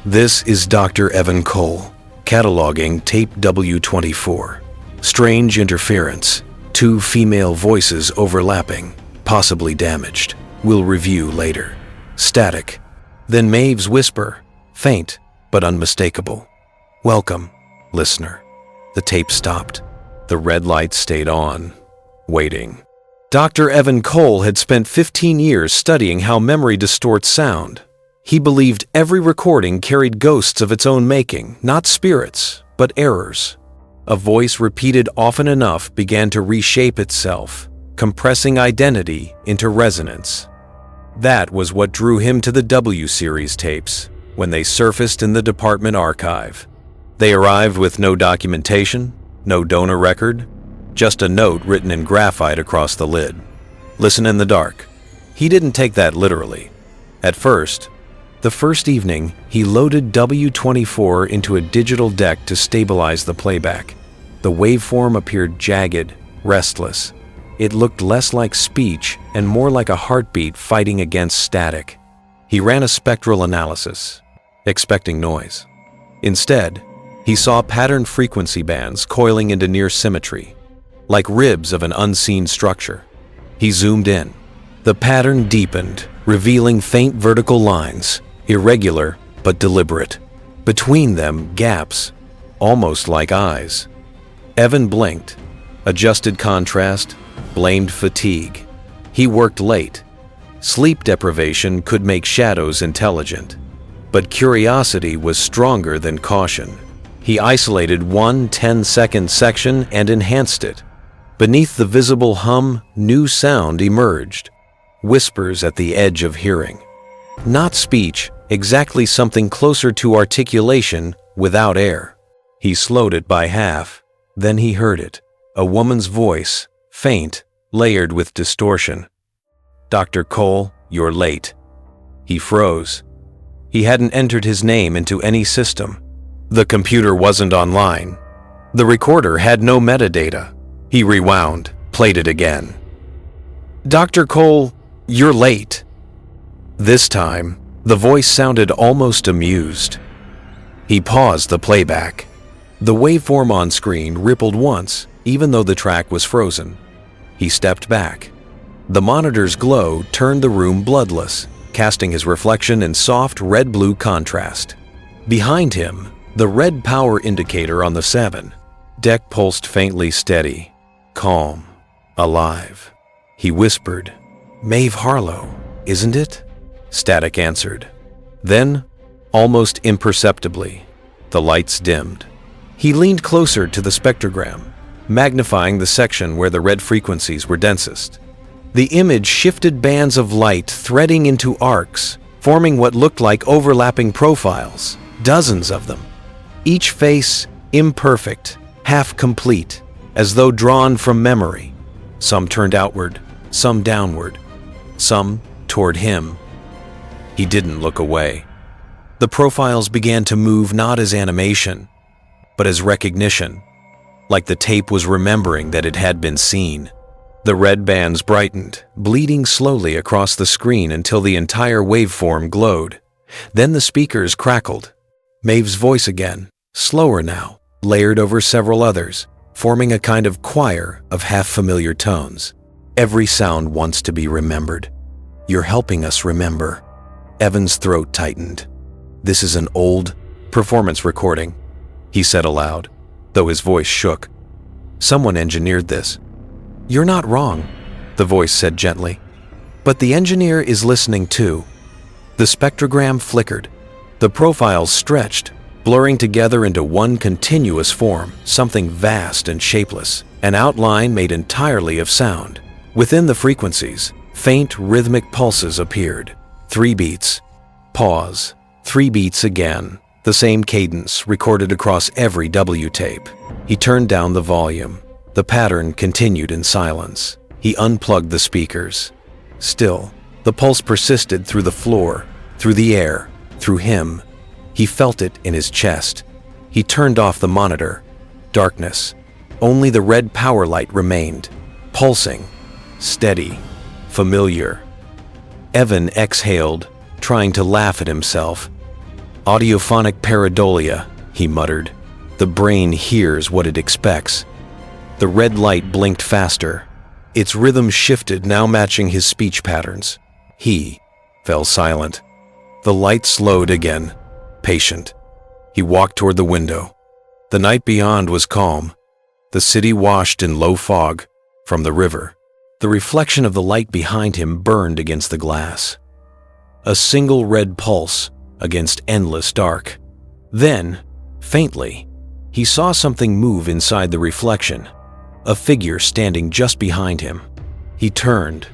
"This is Dr. Evan Cole, cataloging tape W24. Strange interference. 2 female voices overlapping, possibly damaged. We'll review later. Static." Then Maeve's whisper, faint but unmistakable. "Welcome, listener." The tape stopped. The red light stayed on, waiting. Dr. Evan Cole had spent 15 years studying how memory distorts sound. He believed every recording carried ghosts of its own making, not spirits, but errors. A voice repeated often enough began to reshape itself, compressing identity into resonance. That was what drew him to the W series tapes when they surfaced in the department archive. They arrived with no documentation, no donor record, just a note written in graphite across the lid. "Listen in the dark." He didn't take that literally. At first, the first evening, he loaded W24 into a digital deck to stabilize the playback. The waveform appeared jagged, restless. It looked less like speech and more like a heartbeat fighting against static. He ran a spectral analysis, expecting noise. Instead, he saw patterned frequency bands coiling into near symmetry, like ribs of an unseen structure. He zoomed in. The pattern deepened, revealing faint vertical lines, irregular but deliberate. Between them, gaps, almost like eyes. Evan blinked, adjusted contrast, blamed fatigue. He worked late. Sleep deprivation could make shadows intelligent. But curiosity was stronger than caution. He isolated one 10-second section and enhanced it. Beneath the visible hum, new sound emerged. Whispers at the edge of hearing. Not speech, exactly something closer to articulation without air. He slowed it by half. Then he heard it. A woman's voice, faint, layered with distortion. "Dr. Cole, you're late." He froze. He hadn't entered his name into any system. The computer wasn't online. The recorder had no metadata. He rewound, played it again. "Dr. Cole, you're late." This time, the voice sounded almost amused. He paused the playback. The waveform on screen rippled once, even though the track was frozen. He stepped back. The monitor's glow turned the room bloodless, casting his reflection in soft red-blue contrast. Behind him, the red power indicator on the 7. Deck pulsed faintly steady, calm, alive. He whispered, "Maeve Harlow, isn't it?" Static answered. Then, almost imperceptibly, the lights dimmed. He leaned closer to the spectrogram, magnifying the section where the red frequencies were densest. The image shifted bands of light threading into arcs, forming what looked like overlapping profiles, dozens of them. Each face imperfect, half complete, as though drawn from memory. Some turned outward, some downward, some toward him. He didn't look away. The profiles began to move not as animation, but as recognition, like the tape was remembering that it had been seen. The red bands brightened, bleeding slowly across the screen until the entire waveform glowed. Then the speakers crackled. Maeve's voice again, slower now, layered over several others, forming a kind of choir of half-familiar tones. Every sound wants to be remembered. You're helping us remember. Evan's throat tightened. This is an old performance recording, he said aloud, though his voice shook. Someone engineered this. You're not wrong, the voice said gently. But the engineer is listening too. The spectrogram flickered. The profiles stretched, blurring together into one continuous form, something vast and shapeless, an outline made entirely of sound. Within the frequencies, faint rhythmic pulses appeared. 3 beats. Pause. 3 beats again. The same cadence recorded across every W tape. He turned down the volume. The pattern continued in silence. He unplugged the speakers. Still, the pulse persisted through the floor, through the air, through him. He felt it in his chest. He turned off the monitor. Darkness. Only the red power light remained, pulsing, steady, familiar. Evan exhaled, trying to laugh at himself. Audiophonic pareidolia, he muttered. The brain hears what it expects. The red light blinked faster. Its rhythm shifted, now matching his speech patterns. He fell silent. The light slowed again, patient. He walked toward the window. The night beyond was calm. The city washed in low fog from the river. The reflection of the light behind him burned against the glass. A single red pulse against endless dark. Then, faintly, he saw something move inside the reflection. A figure standing just behind him. He turned.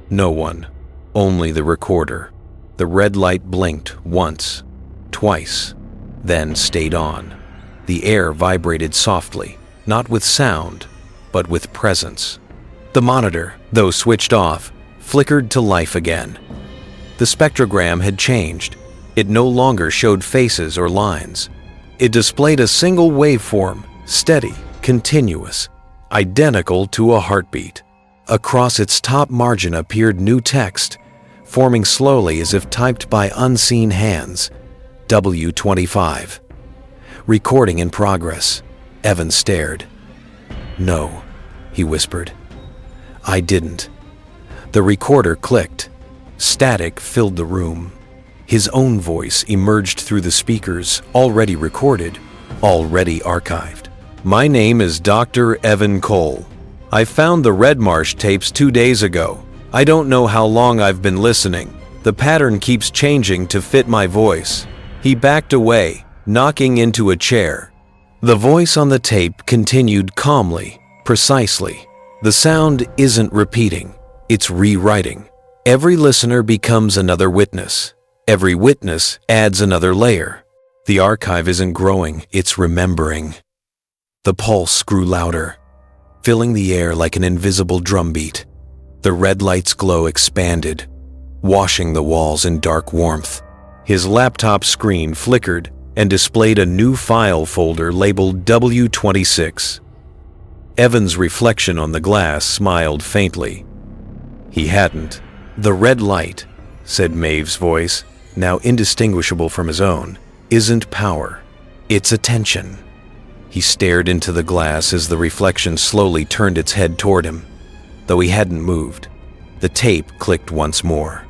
No one. Only the recorder. The red light blinked once, twice, then stayed on. The air vibrated softly, not with sound, but with presence. The monitor, though switched off, flickered to life again. The spectrogram had changed. It no longer showed faces or lines. It displayed a single waveform, steady, continuous, identical to a heartbeat. Across its top margin appeared new text, forming slowly as if typed by unseen hands. W25. Recording in progress. Evan stared. No, he whispered. I didn't. The recorder clicked. Static filled the room. His own voice emerged through the speakers, already recorded, already archived. My name is Dr. Evan Cole. I found the Red Marsh tapes 2 days ago. I don't know how long I've been listening. The pattern keeps changing to fit my voice. He backed away, knocking into a chair. The voice on the tape continued calmly, precisely. The sound isn't repeating, it's rewriting. Every listener becomes another witness. Every witness adds another layer. The archive isn't growing, it's remembering. The pulse grew louder, filling the air like an invisible drumbeat. The red light's glow expanded, washing the walls in dark warmth. His laptop screen flickered and displayed a new file folder labeled W26. Evan's reflection on the glass smiled faintly. He hadn't. The red light, said Maeve's voice, now indistinguishable from his own, isn't power. It's attention. He stared into the glass as the reflection slowly turned its head toward him. Though he hadn't moved, the tape clicked once more.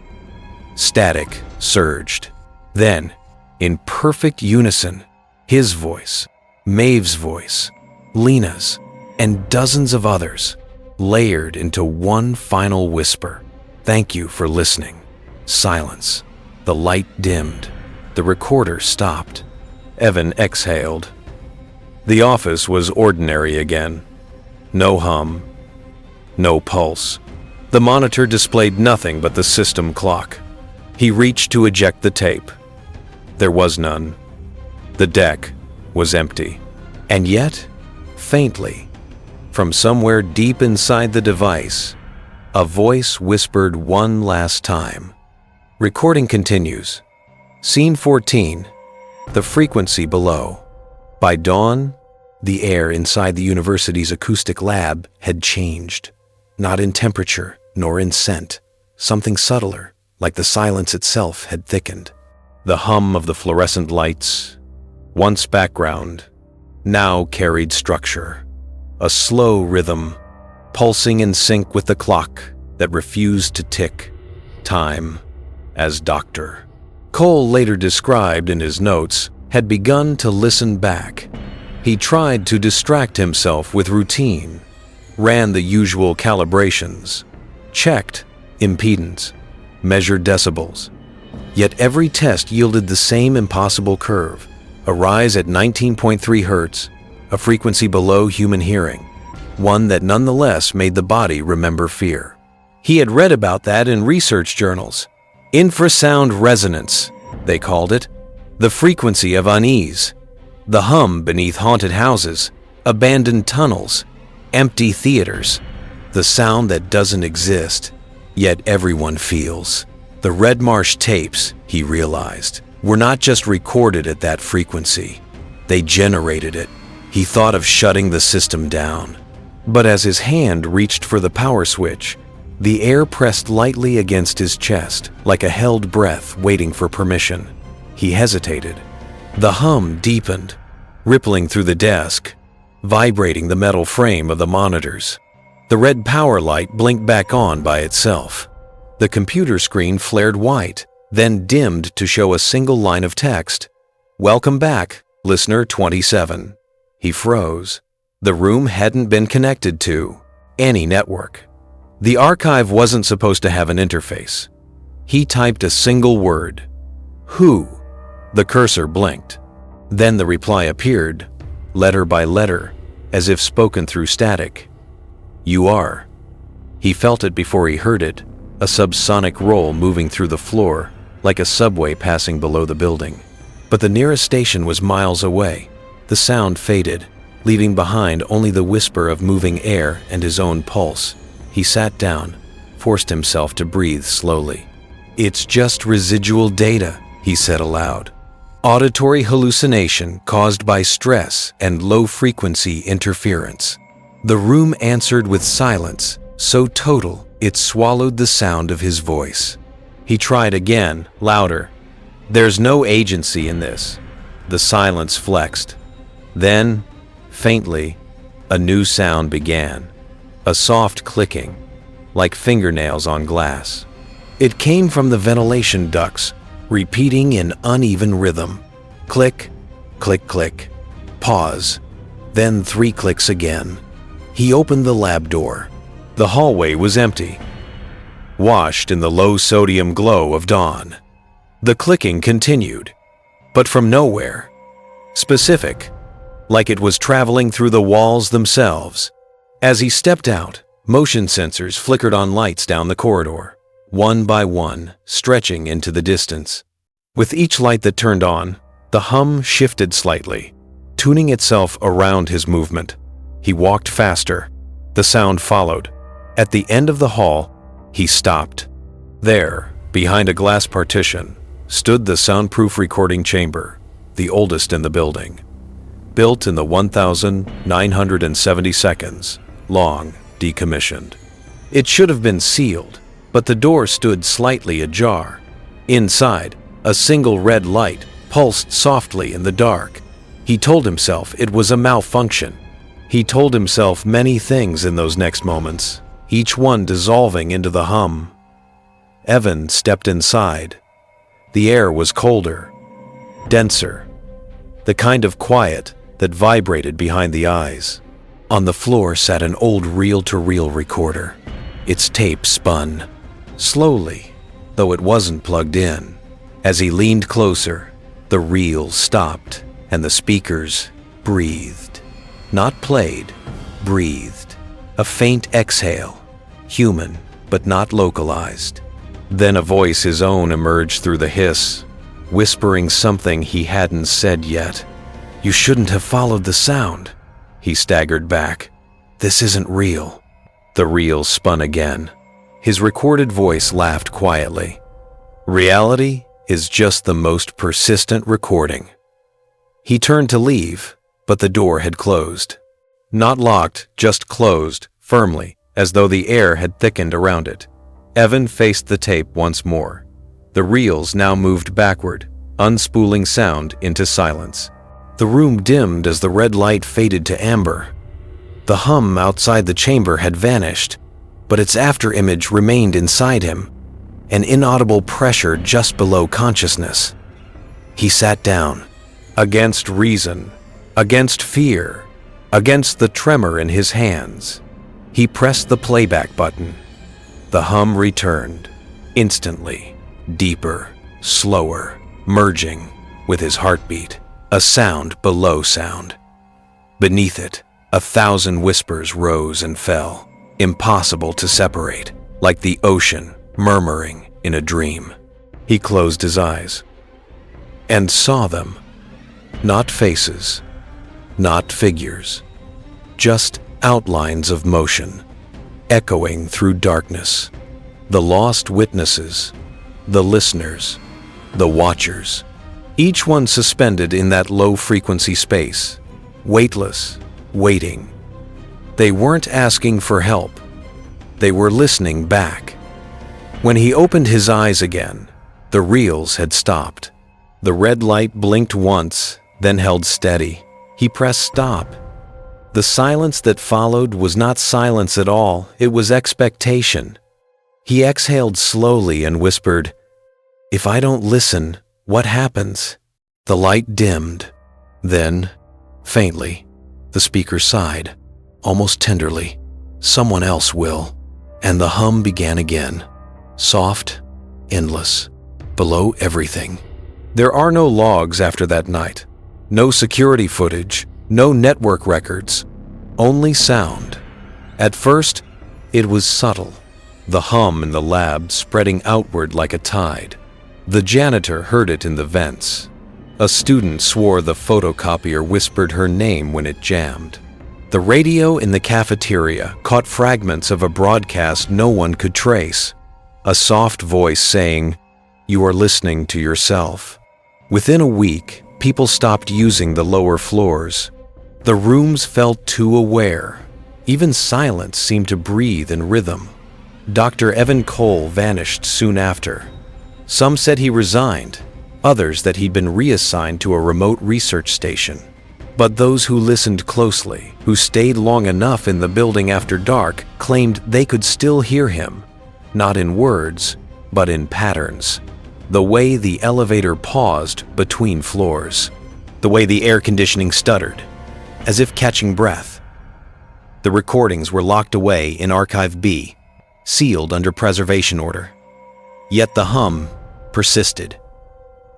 Static surged. Then, in perfect unison, his voice, Maeve's voice, Lena's, and dozens of others, layered into one final whisper. Thank you for listening. Silence. The light dimmed. The recorder stopped. Evan exhaled. The office was ordinary again. No hum. No pulse. The monitor displayed nothing but the system clock. He reached to eject the tape. There was none. The deck, was empty. And yet, faintly, from somewhere deep inside the device, a voice whispered one last time. Recording continues. Scene 14. The frequency below. By dawn, the air inside the university's acoustic lab had changed. Not in temperature, nor in scent. Something subtler, like the silence itself, had thickened. The hum of the fluorescent lights, once background, now carried structure. A slow rhythm, pulsing in sync with the clock that refused to tick. Time, as Dr. Cole later described in his notes, had begun to listen back. He tried to distract himself with routine, ran the usual calibrations, checked impedance, measured decibels. Yet every test yielded the same impossible curve, a rise at 19.3 hertz, a frequency below human hearing, one that nonetheless made the body remember fear. He had read about that in research journals. Infrasound resonance, they called it, the frequency of unease, the hum beneath haunted houses, abandoned tunnels, empty theaters, the sound that doesn't exist, yet everyone feels. The Red Marsh tapes, he realized, were not just recorded at that frequency. They generated it. He thought of shutting the system down. But as his hand reached for the power switch, the air pressed lightly against his chest, like a held breath waiting for permission. He hesitated. The hum deepened, rippling through the desk, vibrating the metal frame of the monitors. The red power light blinked back on by itself. The computer screen flared white, then dimmed to show a single line of text. "Welcome back, listener 27. He froze. The room hadn't been connected to any network. The archive wasn't supposed to have an interface. He typed a single word. Who? The cursor blinked. Then the reply appeared, letter by letter, as if spoken through static. You are. He felt it before he heard it, a subsonic roll moving through the floor, like a subway passing below the building. But the nearest station was miles away. The sound faded, leaving behind only the whisper of moving air and his own pulse. He sat down, forced himself to breathe slowly. It's just residual data, he said aloud. Auditory hallucination caused by stress and low-frequency interference. The room answered with silence, so total it swallowed the sound of his voice. He tried again, louder. There's no agency in this. The silence flexed. Then, faintly, a new sound began. A soft clicking, like fingernails on glass. It came from the ventilation ducts, repeating in uneven rhythm. Click, click, click. Pause. Then 3 clicks again. He opened the lab door. The hallway was empty, washed in the low-sodium glow of dawn. The clicking continued, but from nowhere. Specific, like it was traveling through the walls themselves. As he stepped out, motion sensors flickered on lights down the corridor, one by one, stretching into the distance. With each light that turned on, the hum shifted slightly, tuning itself around his movement. He walked faster. The sound followed. At the end of the hall, he stopped. There, behind a glass partition, stood the soundproof recording chamber, the oldest in the building. Built in the 1970 seconds, long decommissioned. It should have been sealed, but the door stood slightly ajar. Inside, a single red light pulsed softly in the dark. He told himself it was a malfunction. He told himself many things in those next moments, each one dissolving into the hum. Evan stepped inside. The air was colder, denser, the kind of quiet that vibrated behind the eyes. On the floor sat an old reel-to-reel recorder. Its tape spun, slowly, though it wasn't plugged in. As he leaned closer, the reel stopped and the speakers breathed. Not played, breathed. A faint exhale, human but not localized. Then a voice his own emerged through the hiss, whispering something he hadn't said yet. You shouldn't have followed the sound. He staggered back. This isn't real. The reel spun again. His recorded voice laughed quietly. Reality is just the most persistent recording. He turned to leave, but the door had closed. Not locked, just closed, firmly, as though the air had thickened around it. Evan faced the tape once more. The reels now moved backward, unspooling sound into silence. The room dimmed as the red light faded to amber. The hum outside the chamber had vanished, but its afterimage remained inside him, an inaudible pressure just below consciousness. He sat down, against reason, against fear, against the tremor in his hands. He pressed the playback button. The hum returned, instantly, deeper, slower, merging with his heartbeat. A sound below sound. Beneath it, 1,000 whispers rose and fell, impossible to separate, like the ocean murmuring in a dream. He closed his eyes and saw them. Not faces, not figures, just outlines of motion, echoing through darkness. The lost witnesses, the listeners, the watchers. Each one suspended in that low-frequency space, weightless, waiting. They weren't asking for help. They were listening back. When he opened his eyes again, the reels had stopped. The red light blinked once, then held steady. He pressed stop. The silence that followed was not silence at all, it was expectation. He exhaled slowly and whispered, "If I don't listen, what happens?" The light dimmed. Then, faintly, the speaker sighed, almost tenderly, "Someone else will." And the hum began again, soft, endless, below everything. There are no logs after that night, no security footage, no network records, only sound. At first, it was subtle, the hum in the lab spreading outward like a tide. The janitor heard it in the vents. A student swore the photocopier whispered her name when it jammed. The radio in the cafeteria caught fragments of a broadcast no one could trace. A soft voice saying, "You are listening to yourself." Within a week, people stopped using the lower floors. The rooms felt too aware. Even silence seemed to breathe in rhythm. Dr. Evan Cole vanished soon after. Some said he resigned, others that he'd been reassigned to a remote research station. But those who listened closely, who stayed long enough in the building after dark, claimed they could still hear him, not in words, but in patterns. The way the elevator paused between floors, the way the air conditioning stuttered, as if catching breath. The recordings were locked away in Archive B, sealed under preservation order. Yet the hum persisted,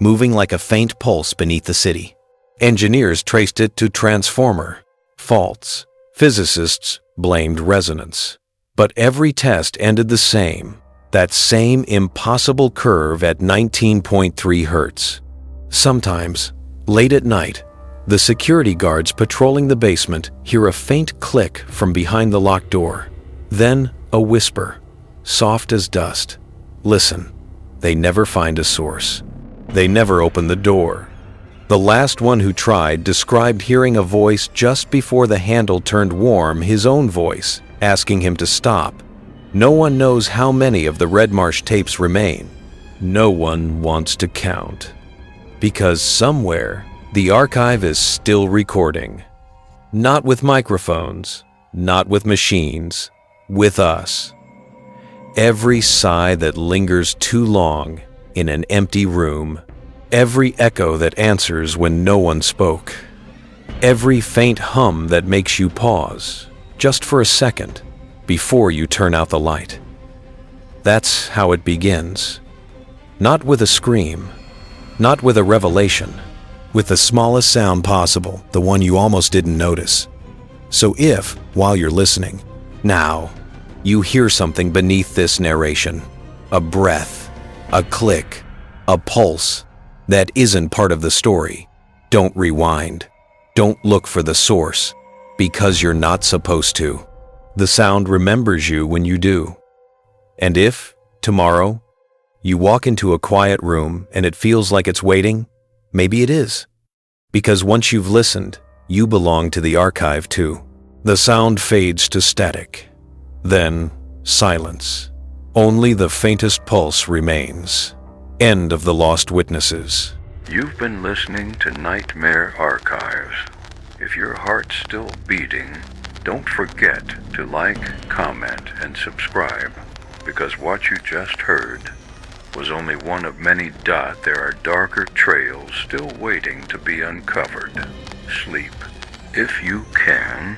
moving like a faint pulse beneath the city. Engineers traced it to transformer faults. Physicists blamed resonance. But every test ended the same, that same impossible curve at 19.3 hertz. Sometimes, late at night, the security guards patrolling the basement hear a faint click from behind the locked door. Then a whisper, soft as dust. Listen. They never find a source. They never open the door. The last one who tried described hearing a voice just before the handle turned warm, his own voice, asking him to stop. No one knows how many of the Red Marsh tapes remain. No one wants to count. Because somewhere, the archive is still recording. Not with microphones, not with machines, with us. Every sigh that lingers too long in an empty room. Every echo that answers when no one spoke. Every faint hum that makes you pause, just for a second, before you turn out the light. That's how it begins. Not with a scream, not with a revelation, with the smallest sound possible, the one you almost didn't notice. So if, while you're listening, now, you hear something beneath this narration, a breath, a click, a pulse that isn't part of the story, don't rewind. Don't look for the source, because you're not supposed to. The sound remembers you when you do. And if, tomorrow, you walk into a quiet room and it feels like it's waiting, maybe it is. Because once you've listened, you belong to the archive too. The sound fades to static. Then, silence. Only the faintest pulse remains. End of The Lost Witnesses. You've been listening to Nightmare Archives. If your heart's still beating, don't forget to like, comment, and subscribe, because what you just heard was only one of many. There are darker trails still waiting to be uncovered. Sleep, if you can,